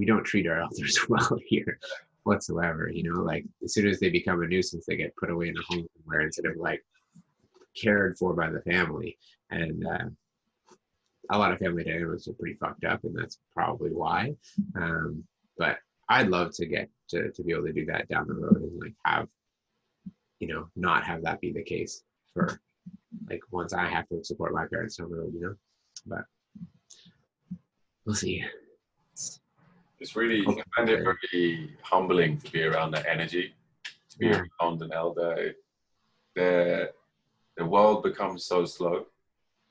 don't treat our elders well here whatsoever. You know, like as soon as they become a nuisance, they get put away in a home somewhere instead of like cared for by the family. And a lot of family dynamics are pretty fucked up, and that's probably why. But I'd love to get to be able to do that down the road, and like have, you know, not have that be the case for like once I have to support my parents down the road, you know. But we'll see. It's really, I find it very humbling to be around that energy, to be around an elder. The world becomes so slow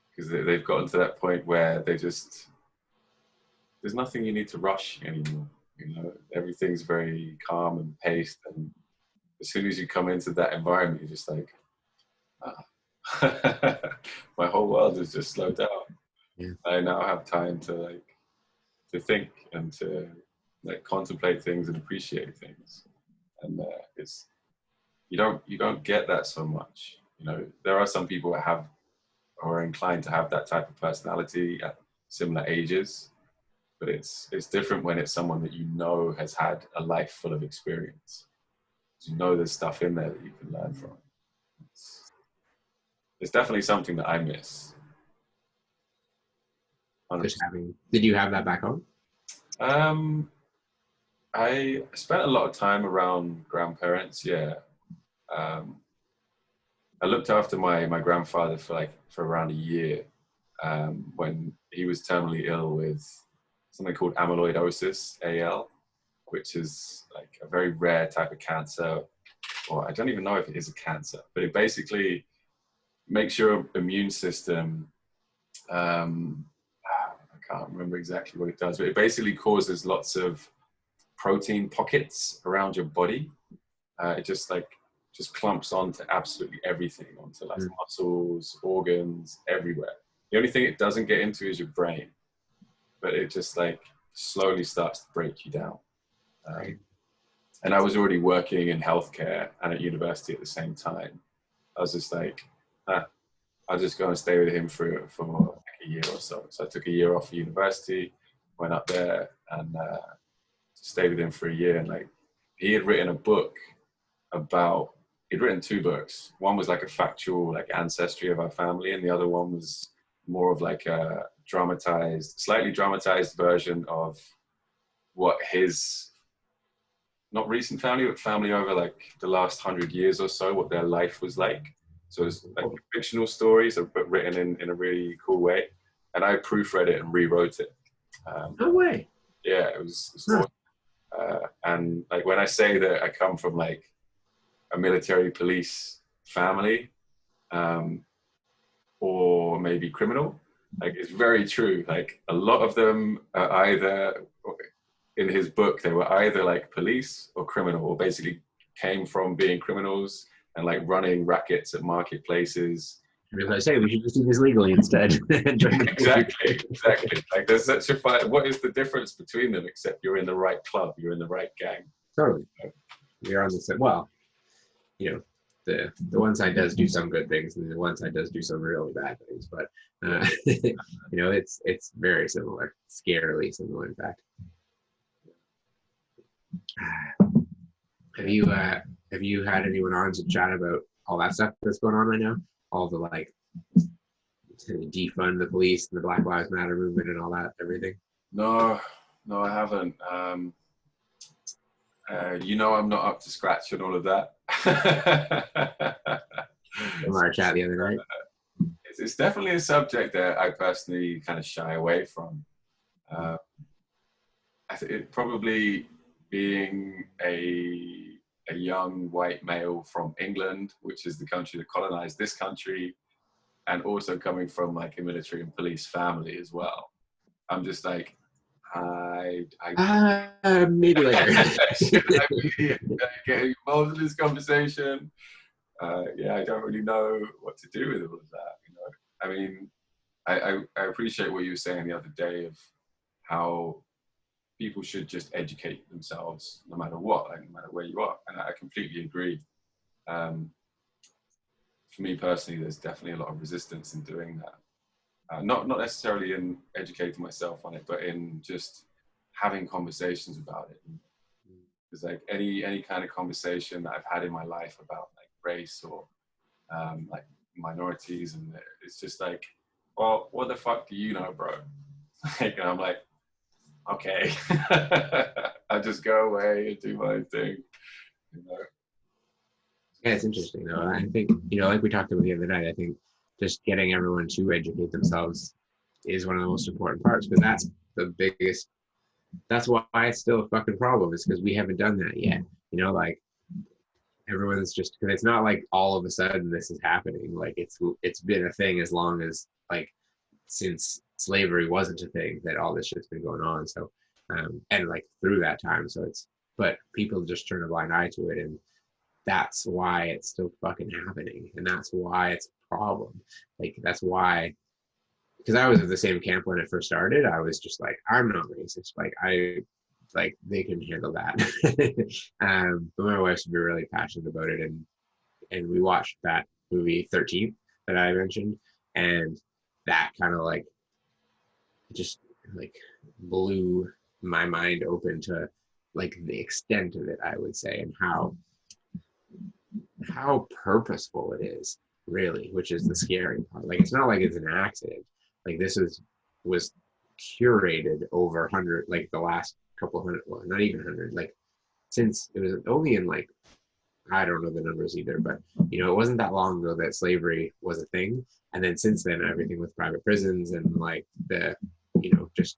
because they've gotten to that point where there's nothing you need to rush anymore. You know, everything's very calm and paced, and as soon as you come into that environment, you're just like, ah. My whole world is just slowed down. Yeah. I now have time to think and to contemplate things and appreciate things, and it's you don't get that so much. There are some people that have or are inclined to have that type of personality at similar ages, but it's different when it's someone that has had a life full of experience. There's stuff in there that you can learn from. It's definitely something that I miss. Just did you have that back home? I spent a lot of time around grandparents. Yeah. I looked after my grandfather for around a year when he was terminally ill with something called amyloidosis, AL, which is like a very rare type of cancer, or I don't even know if it is a cancer, but it basically makes your immune system, I can't remember exactly what it does, but it basically causes lots of protein pockets around your body. It just clumps onto absolutely everything, onto muscles, organs, everywhere. The only thing it doesn't get into is your brain, but it just slowly starts to break you down. And I was already working in healthcare and at university at the same time. I was just I'll just go and stay with him for a year or so. So I took a year off of university, went up there and stayed with him for a year. And he had written a book he'd written 2 books. One was a factual ancestry of our family, and the other one was more of a slightly dramatized version of what his not recent family, but family over the last 100 years or so, what their life was like. So it's fictional stories, but written in a really cool way. And I proofread it and rewrote it. No way. Yeah, it was awesome. And when I say that I come from a military police family, or maybe criminal, it's very true. A lot of them are either, in his book, they were either police or criminal, or basically came from being criminals and running rackets at marketplaces. As I say, we should just do this legally instead. Exactly. There's such a fight. What is the difference between them except you're in the right club, you're in the right gang? Totally. You're on the side. Well, the one side does do some good things, and the one side does do some really bad things. But it's very similar, scarily similar, in fact. Have you had anyone on to chat about all that stuff that's going on right now? All the to defund the police and the Black Lives Matter movement and all that, everything? No, I haven't. I'm not up to scratch and all of that. From our chat the other night. It's definitely a subject that I personally kind of shy away from. I think it probably being a young white male from England, which is the country that colonized this country, and also coming from a military and police family as well. I'm just maybe later. Should I be getting involved in this conversation? I don't really know what to do with all of that. I mean, I appreciate what you were saying the other day of how people should just educate themselves no matter what, no matter where you are. And I completely agree. For me personally, there's definitely a lot of resistance in doing that. Not necessarily in educating myself on it, but in just having conversations about it. Because any kind of conversation that I've had in my life about race or minorities, and it's just well, what the fuck do you know, bro? And I'm okay. I just go away and do my thing. Yeah, it's interesting though. I think, like we talked about the other night, I think just getting everyone to educate themselves is one of the most important parts, because that's the biggest, that's why it's still a fucking problem, is because we haven't done that yet. Everyone's just, because it's not all of a sudden this is happening. It's been a thing as long as since slavery wasn't a thing, that all this shit's been going on. So and through that time, but people just turn a blind eye to it, and that's why it's still fucking happening, and that's why it's a problem. That's why because I was at the same camp when it first started. I was just like, I'm not racist. Like they can handle that. But my wife would be really passionate about it, and we watched that movie 13th that I mentioned, and that kind of like just like blew my mind open to like the extent of it, I would say, and how purposeful it is, really, which is the scary part. Like it's not like it's an accident. Like this was curated over 100, like the last couple hundred, well, not even 100, like since it was only in like, I don't know the numbers either, but it wasn't that long ago that slavery was a thing. And then since then, everything with private prisons and like the, just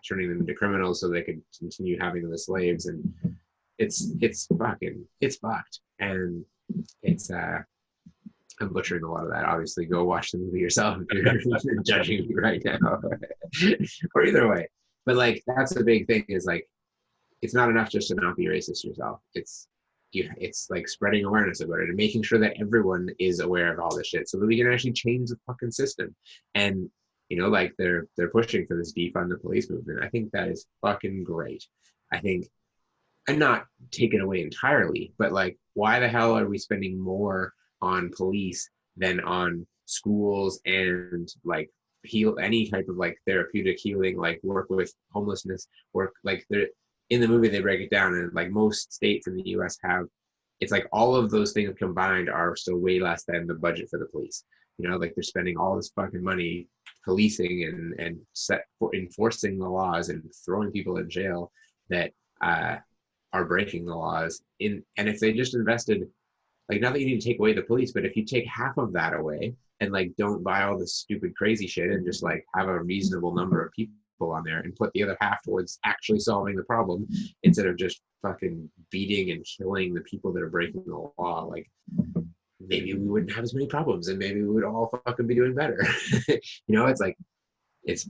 turning them into criminals so they could continue having them as slaves. And it's fucked. And it's, I'm butchering a lot of that. Obviously, go watch the movie yourself if you're judging me right now. Or either way. But like, that's the big thing is like, it's not enough just to not be racist yourself. It's like spreading awareness about it and making sure that everyone is aware of all this shit so that we can actually change the fucking system. And like they're pushing for this defund the police movement. I think that is fucking great. I think, and not taken away entirely, but like, why the hell are we spending more on police than on schools and like heal any type of like therapeutic healing, like work with homelessness, work like they're in the movie they break it down, and like most states in the US have, it's like all of those things combined are still way less than the budget for the police. Like they're spending all this fucking money policing and enforcing the laws and throwing people in jail that are breaking the laws in. And if they just invested, like, not that you need to take away the police, but if you take half of that away and like don't buy all this stupid crazy shit and just like have a reasonable number of people on there and put the other half towards actually solving the problem instead of just fucking beating and killing the people that are breaking the law, like maybe we wouldn't have as many problems and maybe we would all fucking be doing better. It's like it's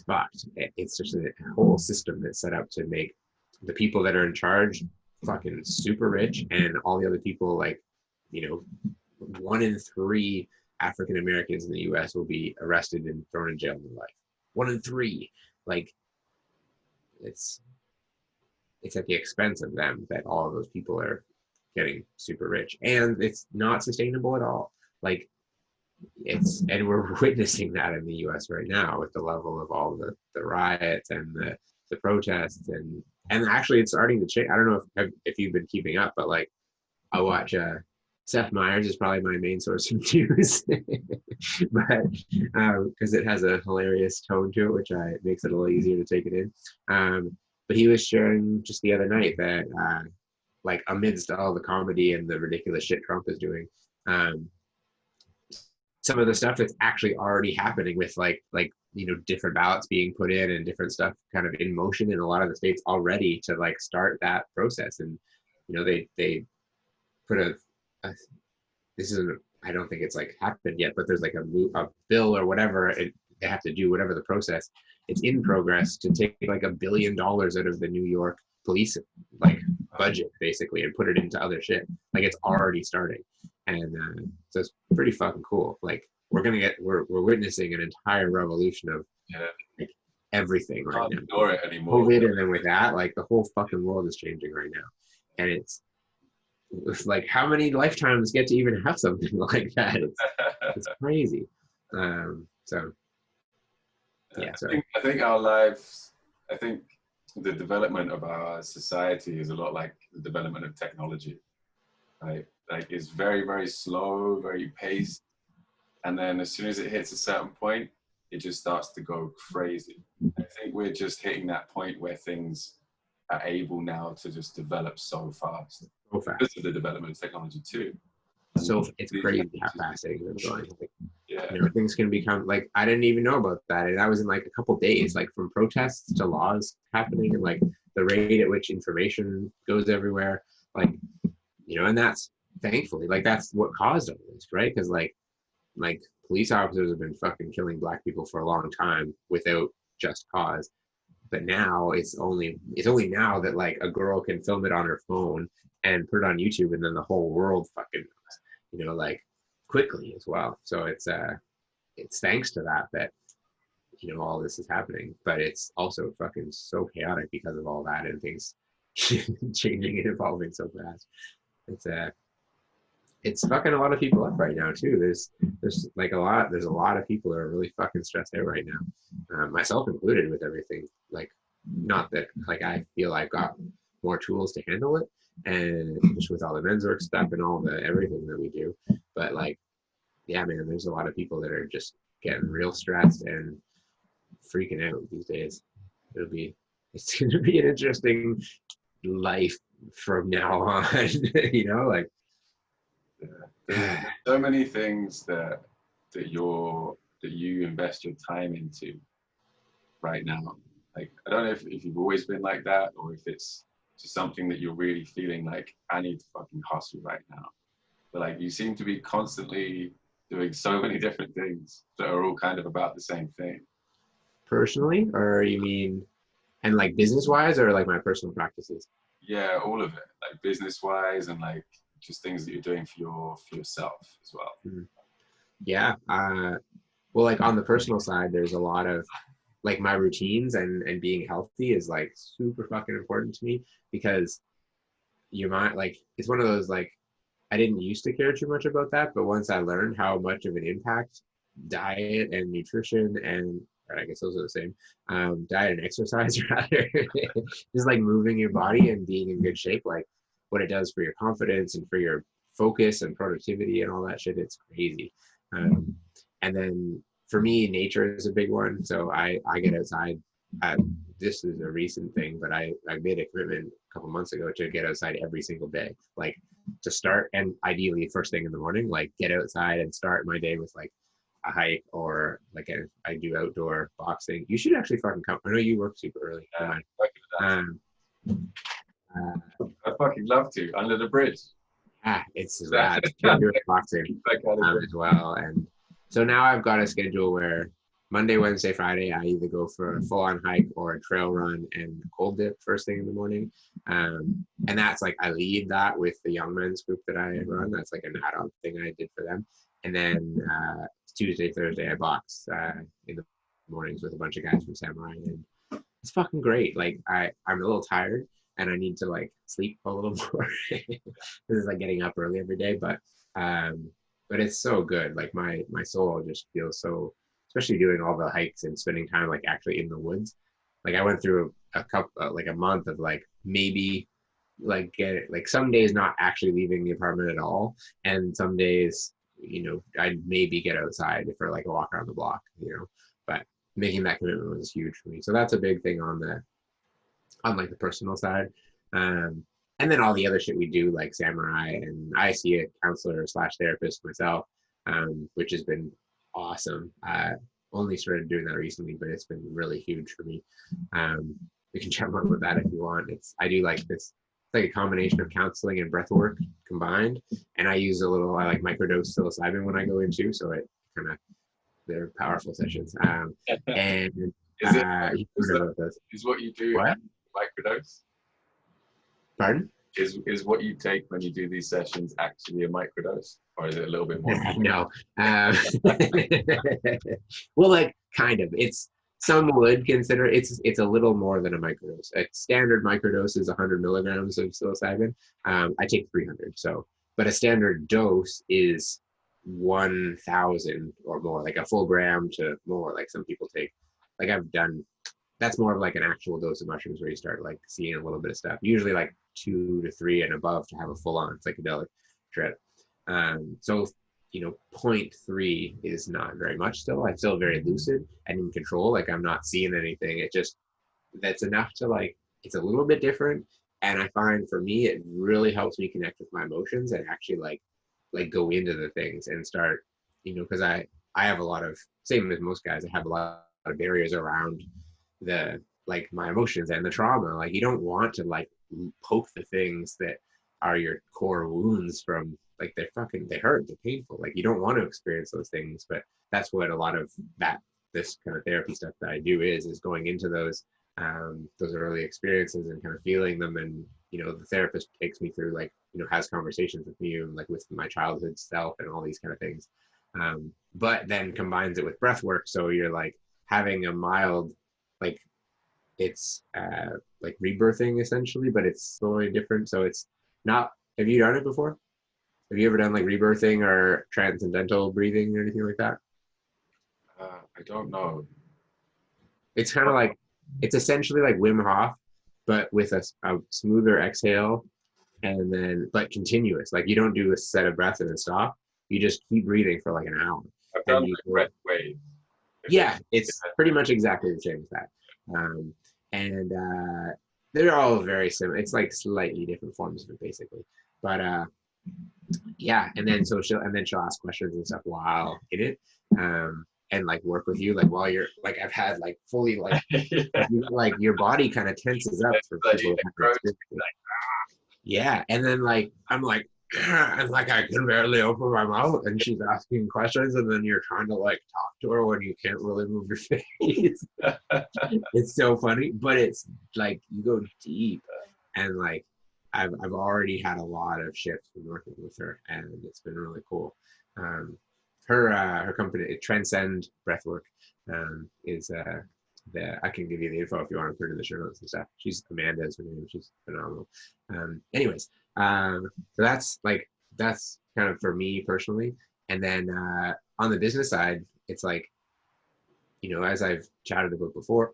fucked. It's just a whole system that's set up to make the people that are in charge fucking super rich, and all the other people, like 1 in 3 African Americans in the US will be arrested and thrown in jail in their life. 1 in 3. Like it's at the expense of them that all of those people are getting super rich, and it's not sustainable at all. Like and we're witnessing that in the US right now with the level of all the riots and the protests, and actually it's starting to change. I don't know if you've been keeping up, but like I watch Seth Meyers is probably my main source of news, but because it has a hilarious tone to it, which makes it a little easier to take it in. But he was sharing just the other night that like amidst all the comedy and the ridiculous shit Trump is doing, some of the stuff that's actually already happening with like different ballots being put in and different stuff kind of in motion in a lot of the states already to like start that process. And they put this isn't, I don't think it's like happened yet, but there's like a bill or whatever they have to do, whatever the process, it's in progress to take like $1 billion out of the New York police like budget basically and put it into other shit. Like it's already starting. And so it's pretty fucking cool. Like we're witnessing an entire revolution of like everything right now. Ignore it anymore. COVID, and then with that, like the whole fucking world is changing right now. And it's like how many lifetimes get to even have something like that? It's crazy. So yeah. I think our lives, I think the development of our society is a lot like the development of technology. Right? Like it's very, very slow, very paced. And then as soon as it hits a certain point, it just starts to go crazy. I think we're just hitting that point where things are able now to just develop so fast. Because of the development of technology too. So it's crazy how fast things are going. Like, things can become like, I didn't even know about that. And that was in like a couple of days, like from protests to laws happening and like the rate at which information goes everywhere. Like, and that's thankfully, like that's what caused all this, right? Because like police officers have been fucking killing Black people for a long time without just cause. But now it's only now that like a girl can film it on her phone and put it on YouTube, and then the whole world fucking knows, like quickly as well. So it's thanks to that you know, all this is happening, but it's also fucking so chaotic because of all that and things changing and evolving so fast. It's fucking a lot of people up right now too. There's like there's a lot of people that are really fucking stressed out right now, myself included, with everything. Like, not that like I feel I've got more tools to handle it, and just with all the men's work stuff and all the everything that we do, but like, yeah, man, there's a lot of people that are just getting real stressed and freaking out these days. It's gonna be an interesting life from now on. You know, like, there's so many things that you invest your time into right now. Like, I don't know if you've always been like that, or if it's just something that you're really feeling like, I need to fucking hustle right now. But like, you seem to be constantly doing so many different things that are all kind of about the same thing. personally, or you mean, and like business wise, or like my personal practices? Yeah, all of it, like business wise, and like just things that you're doing for yourself as well. Mm-hmm. Yeah. Well, like on the personal side, there's a lot of like my routines and being healthy is like super fucking important to me, because you might like, it's one of those like, I didn't used to care too much about that, but once I learned how much of an impact diet and nutrition and, or I guess those are the same, diet and exercise rather, just like moving your body and being in good shape, like what it does for your confidence and for your focus and productivity and all that shit, it's crazy. And then for me, nature is a big one. So I get outside. This is a recent thing, but I made a commitment a couple months ago to get outside every single day, like to start, and ideally first thing in the morning, like get outside and start my day with like a hike, or like I do outdoor boxing. You should actually fucking come. I know you work super early. Um, I fucking love to, under the bridge. It's rad. I'm doing boxing as well, and so now I've got a schedule where Monday, Wednesday, Friday, I either go for a full-on hike or a trail run and cold dip first thing in the morning. And that's like, I lead that with the young men's group that I run. That's like an ad-hoc thing I did for them. And then Tuesday, Thursday, I box in the mornings with a bunch of guys from Samurai. And it's fucking great. Like I'm a little tired and I need to like sleep a little more. This is like getting up early every day, but it's so good. Like my soul just feels so, especially doing all the hikes and spending time like actually in the woods. Like I went through a couple like a month of like maybe like like some days not actually leaving the apartment at all, and some days, you know, I'd maybe get outside for like a walk around the block, you know. But making that commitment was huge for me. So that's a big thing on like the personal side. And then all the other shit we do, like Samurai, and I see a counselor slash therapist myself, which has been awesome. Only started doing that recently, but it's been really huge for me. We can chat more with that if you want. I do like this, it's like a combination of counseling and breath work combined, and I like microdose psilocybin when I go in too, so it kind of, they're powerful sessions. And is what you do what? Microdose? Pardon? Is what you take when you do these sessions actually a microdose, or is it a little bit more? No. Well, like kind of. Some would consider it's a little more than a microdose. A standard microdose is 100 milligrams of psilocybin. I take 300. So, but a standard dose is 1,000 or more, like a full gram to more. Like some people take. Like I've done. That's more of like an actual dose of mushrooms where you start like seeing a little bit of stuff. Usually like 2 to 3 and above to have a full-on psychedelic trip. So, you know, 0.3 is not very much still. I'm still very lucid and in control. Like I'm not seeing anything. It just, that's enough to like, it's a little bit different. And I find for me, it really helps me connect with my emotions and actually like go into the things and start, you know, because I have a lot of, same as most guys, I have a lot of barriers around the like my emotions and the trauma. Like you don't want to like poke the things that are your core wounds from, like they hurt, they're painful. Like you don't want to experience those things, but that's what a lot of this kind of therapy stuff that I do is going into those early experiences and kind of feeling them. And you know, the therapist takes me through, like, you know, has conversations with me and like with my childhood self and all these kind of things, but then combines it with breath work. So you're like having a mild, like it's like rebirthing essentially, but it's totally different. So it's not, have you done it before? Have you ever done like rebirthing or transcendental breathing or anything like that? I don't know. It's kind of like, it's essentially like Wim Hof, but with a smoother exhale, and then, but continuous. Like you don't do a set of breaths and then stop. You just keep breathing for like an hour. I've And done you, like breath waves. yeah, it's pretty much exactly the same as that. Um, and they're all very similar. It's like slightly different forms of it basically. But yeah, and then she'll ask questions and stuff while in it. And like work with you like while you're like, I've had like fully like Yeah. like your body kind of tenses up for Like, people it who haven't grows, experienced it. like, Yeah, and then like I'm like and like I can barely open my mouth, and she's asking questions, and then you're trying to like talk to her when you can't really move your face. It's so funny, but it's like you go deep, and like I've already had a lot of shifts from working with her, and it's been really cool. Um, her company Transcend Breathwork is the, I can give you the info if you want to put it in the show notes and stuff. She's Amanda is her name. She's phenomenal. Anyways, so that's kind of for me personally. And then on the business side, it's like, as I've chatted about before,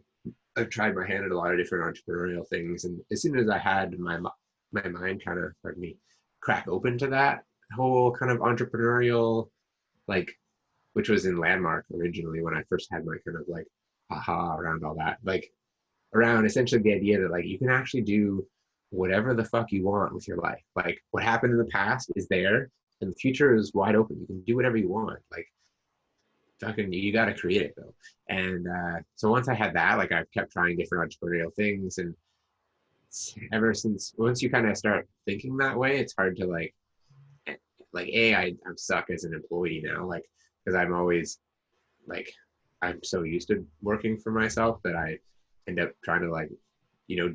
I've tried my hand at a lot of different entrepreneurial things, and as soon as I had my mind kind of, pardon me, crack open to that whole kind of entrepreneurial, like, which was in Landmark originally when I first had my kind of like aha around all that, like around essentially the idea that like you can actually do whatever the fuck you want with your life. Like what happened in the past is there, and the future is wide open. You can do whatever you want. Like fucking, you got to create it though. And so once I had that, like I've kept trying different entrepreneurial things, and ever since once you kind of start thinking that way, it's hard to like I'm stuck as an employee now, like because I'm always like I'm so used to working for myself that I end up trying to like, you know,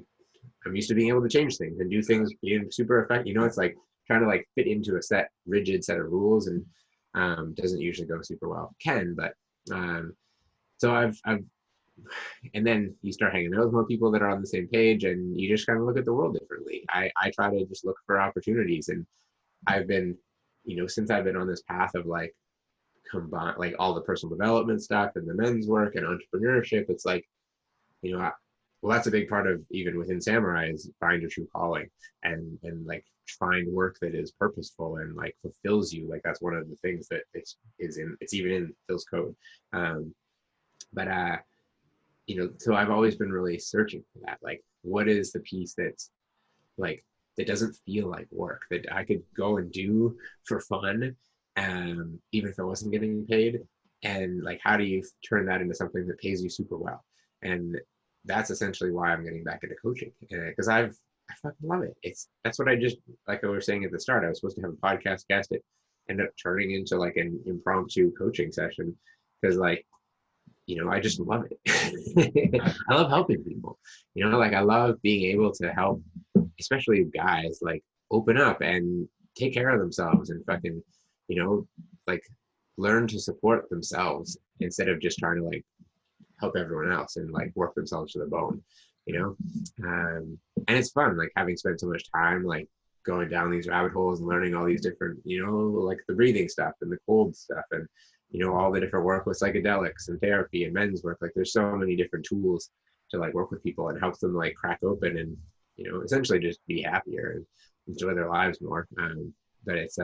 I'm used to being able to change things and do things being super effective. It's like trying to like fit into a rigid set of rules, and doesn't usually go super well. Can, but so I've and then you start hanging out with more people that are on the same page, and you just kind of look at the world differently. I try to just look for opportunities, and I've been, since I've been on this path of like combine like all the personal development stuff and the men's work and entrepreneurship, it's like, well, that's a big part of even within Samurai is find your true calling, and like find work that is purposeful and like fulfills you. Like that's one of the things that it's even in Phil's code. But so I've always been really searching for that. Like, what is the piece that's like that doesn't feel like work that I could go and do for fun, even if I wasn't getting paid, and like how do you turn that into something that pays you super well? And that's essentially why I'm getting back into coaching, because I fucking love it. That's what I just, like I was saying at the start, I was supposed to have a podcast guest. It ended up turning into like an impromptu coaching session because like, I just love it. I love helping people. Like I love being able to help, especially guys, like open up and take care of themselves and fucking, like learn to support themselves instead of just trying to like help everyone else and like work themselves to the bone, and it's fun, like having spent so much time like going down these rabbit holes and learning all these different, like the breathing stuff and the cold stuff and all the different work with psychedelics and therapy and men's work. Like there's so many different tools to like work with people and help them like crack open and essentially just be happier and enjoy their lives more. But it's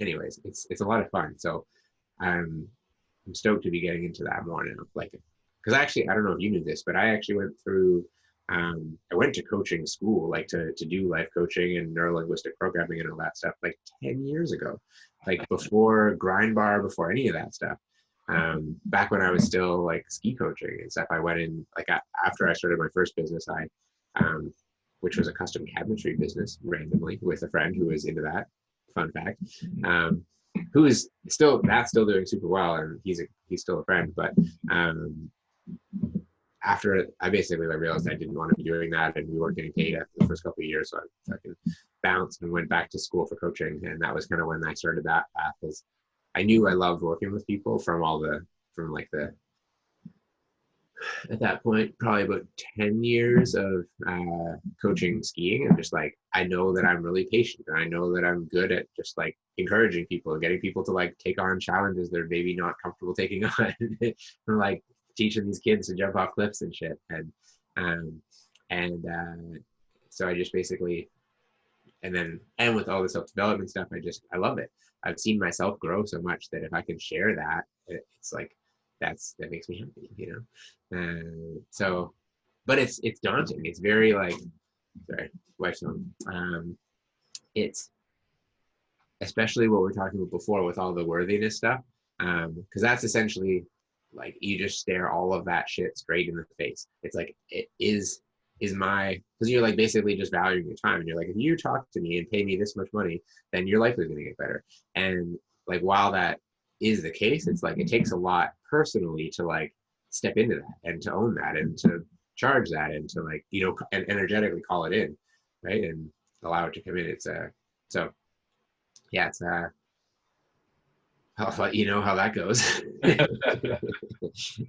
anyways, it's a lot of fun. So I'm stoked to be getting into that more now. Like, because actually, I don't know if you knew this, but I actually went through, I went to coaching school, like to do life coaching and neuro-linguistic programming and all that stuff, like 10 years ago, like before Grind Bar, before any of that stuff. Back when I was still like ski coaching and stuff, I went in like after I started my first business, which was a custom cabinetry business randomly with a friend who was into that. Fun fact. Who is still doing super well, and he's still a friend. But after it, I basically realized I didn't want to be doing that, and we weren't getting paid after the first couple of years, so I fucking bounced and went back to school for coaching, and that was kind of when I started that path. Because I knew I loved working with people from like the at that point, probably about 10 years of coaching skiing. And just like, I know that I'm really patient, and I know that I'm good at just like encouraging people and getting people to like take on challenges they're maybe not comfortable taking on. Or like teaching these kids to jump off cliffs and shit. Um, and so I just basically, and with all the self-development stuff, I love it. I've seen myself grow so much that if I can share that, it's like, that makes me happy, so, but it's daunting. It's very like, sorry, wife's home. It's especially what we are talking about before with all the worthiness stuff, because that's essentially like, you just stare all of that shit straight in the face. It's like, it is my, because you're like basically just valuing your time, and you're like, if you talk to me and pay me this much money, then your life is going to get better. And like, while that is the case, it's like, it takes a lot personally to like step into that and to own that and to charge that and to like, and energetically call it in, right, and allow it to come in. It's so yeah, it's I'll let you know how that goes.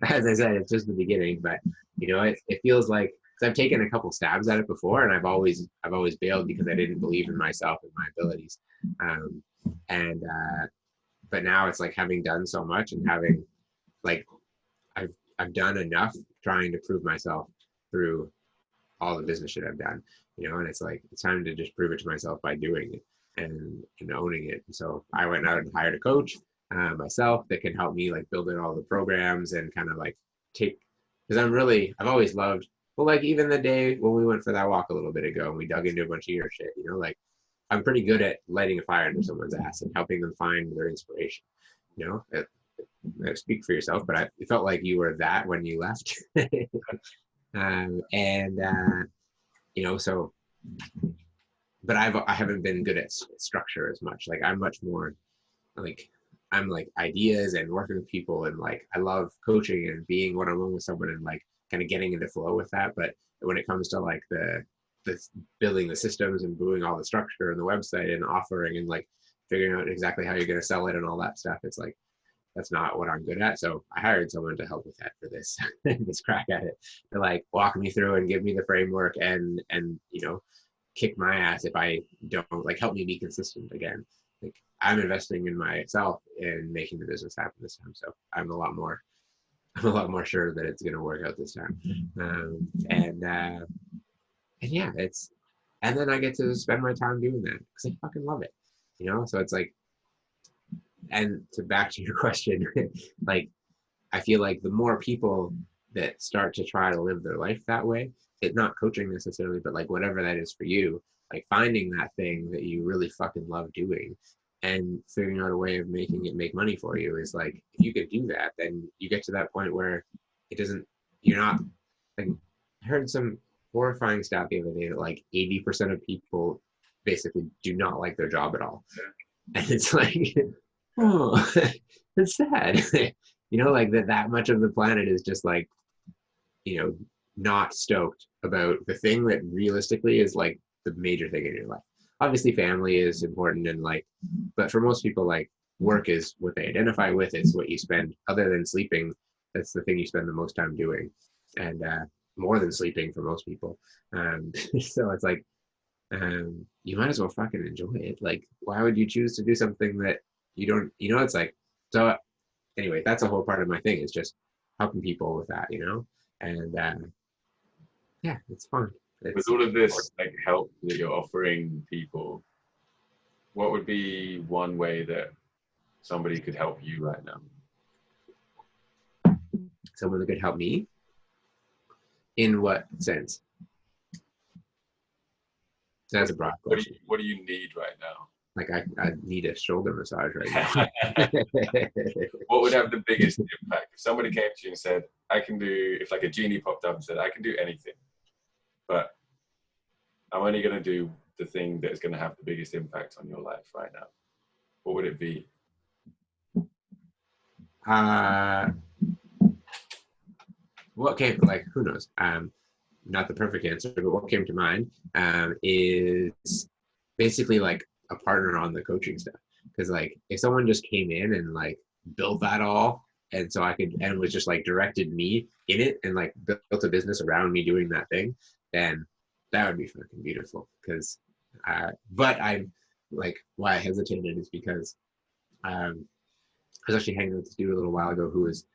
As I said, it's just the beginning, but it feels like, because I've taken a couple stabs at it before, and I've always bailed because I didn't believe in myself and my abilities. And but now it's like, having done so much and having like, I've done enough trying to prove myself through all the business shit I've done, and it's like, it's time to just prove it to myself by doing it and owning it. And so I went out and hired a coach myself that can help me like build in all the programs and kind of like take, because I've always loved, well, like even the day when we went for that walk a little bit ago and we dug into a bunch of your shit, like, I'm pretty good at lighting a fire under someone's ass and helping them find their inspiration. Speak for yourself, but it felt like you were that when you left. And so, but I haven't been good at structure as much. Like, I'm much more like, I'm like ideas and working with people, and like, I love coaching and being one-on-one with someone and like kind of getting into flow with that. But when it comes to like the building the systems and doing all the structure and the website and offering and like figuring out exactly how you're going to sell it and all that stuff, it's like, that's not what I'm good at. So I hired someone to help with that for this this crack at it, to like walk me through and give me the framework and kick my ass if I don't, like, help me be consistent again. Like, I'm investing in myself and making the business happen this time. So I'm a lot more sure that it's going to work out this time. And yeah, and then I get to spend my time doing that because I fucking love it, so it's like, and back to your question, like, I feel like the more people that start to try to live their life that way, it's not coaching necessarily, but like whatever that is for you, like finding that thing that you really fucking love doing and figuring out a way of making it make money for you, is like, if you could do that, then you get to that point where you're not, like, I heard some horrifying stat the other day that like 80% of people basically do not like their job at all. And it's like, oh, it's sad. Like that much of the planet is just like, not stoked about the thing that realistically is like the major thing in your life. Obviously family is important, and like, but for most people, like, work is what they identify with. It's what you spend, other than sleeping, that's the thing you spend the most time doing, and more than sleeping for most people. So it's like, you might as well fucking enjoy it. Like, why would you choose to do something that you don't, it's like, so anyway, that's a whole part of my thing, is just helping people with that, and yeah, it's fun. With all of this like help that you're offering people, what would be one way that somebody could help you right now? Someone that could help me? In what sense? So that's a broad question. What do you need right now? Like, I need a shoulder massage right now. What would have the biggest impact? If somebody came to you and said, I can do, if like a genie popped up and said, I can do anything, but I'm only going to do the thing that is going to have the biggest impact on your life right now, what would it be? What came, like, who knows? Not the perfect answer, but what came to mind is basically like a partner on the coaching stuff. Because like, if someone just came in and like built that all, and so I could, and it was just like directed me in it and like built a business around me doing that thing, then that would be fucking beautiful. Because, but I'm like, why I hesitated is because I was actually hanging with this dude a little while ago who was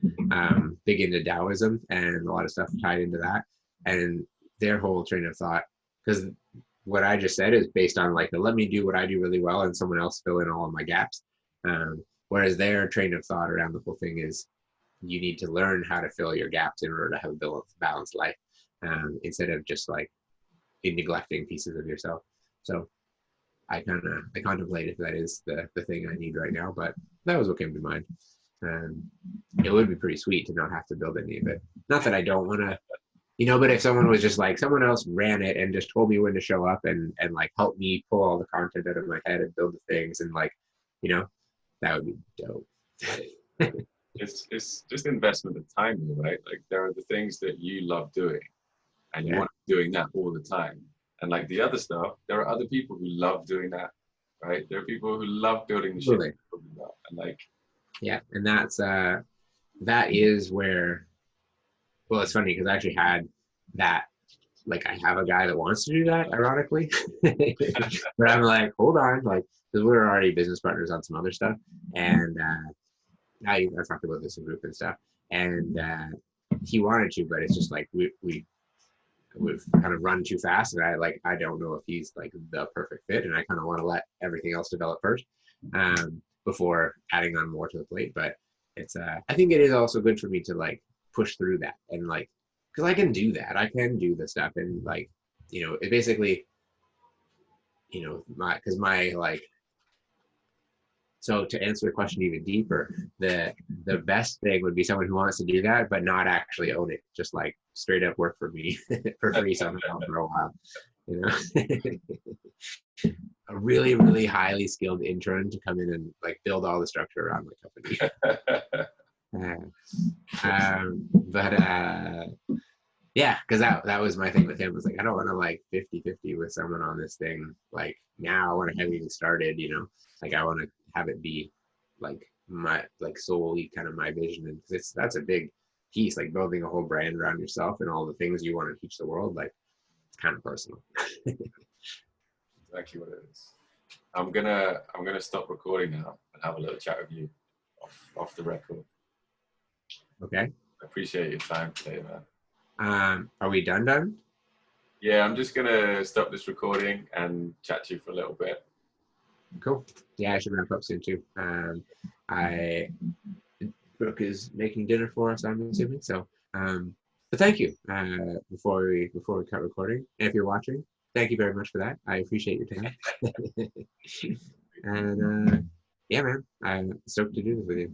big into Taoism and a lot of stuff tied into that. And their whole train of thought, because what I just said is based on like, let me do what I do really well and someone else fill in all of my gaps. Whereas their train of thought around the whole thing is you need to learn how to fill your gaps in order to have a balanced life, instead of just like neglecting pieces of yourself. So I contemplate if that is the thing I need right now, but that was what came to mind. And it would be pretty sweet to not have to build any of it. Not that I don't want to, but if someone was just like, someone else ran it and just told me when to show up and like help me pull all the content out of my head and build the things and like, that would be dope. It's just investment of time, right? Like there are the things that you love doing and you want to be doing that all the time. And like the other stuff, there are other people who love doing that, right? There are people who love building the shit. And like, yeah, and that is where, well, it's funny because I actually had that, like I have a guy that wants to do that, ironically, but I'm like, hold on, like, because we were already business partners on some other stuff, and I talked about this in group and stuff, and he wanted to, but it's just like we've kind of run too fast, and I don't know if he's like the perfect fit, and I kind of want to let everything else develop first, before adding on more to the plate. But it's I think it is also good for me to like push through that and like, because I can do that, I can do the stuff, and like, it basically, my like, so to answer the question even deeper, the best thing would be someone who wants to do that but not actually own it, just like straight up work for me for free somehow for a while, a really, really highly skilled intern to come in and like build all the structure around my company. Yeah, because that was my thing with him, was like, I don't want to like 50-50 with someone on this thing like now when I haven't even started, like I want to have it be like my, like solely kind of my vision. And that's a big piece, like building a whole brand around yourself and all the things you want to teach the world, like it's kind of personal. Exactly what it is. I'm gonna stop recording now and have a little chat with you off the record. Okay. I appreciate your time today, man. Are we done? Yeah, I'm just gonna stop this recording and chat to you for a little bit. Cool. Yeah, I should wrap up soon too. Brooke is making dinner for us, I'm assuming. So, but thank you. Before we cut recording, and if you're watching, thank you very much for that. I appreciate your time. And yeah, man, I'm stoked to do this with you.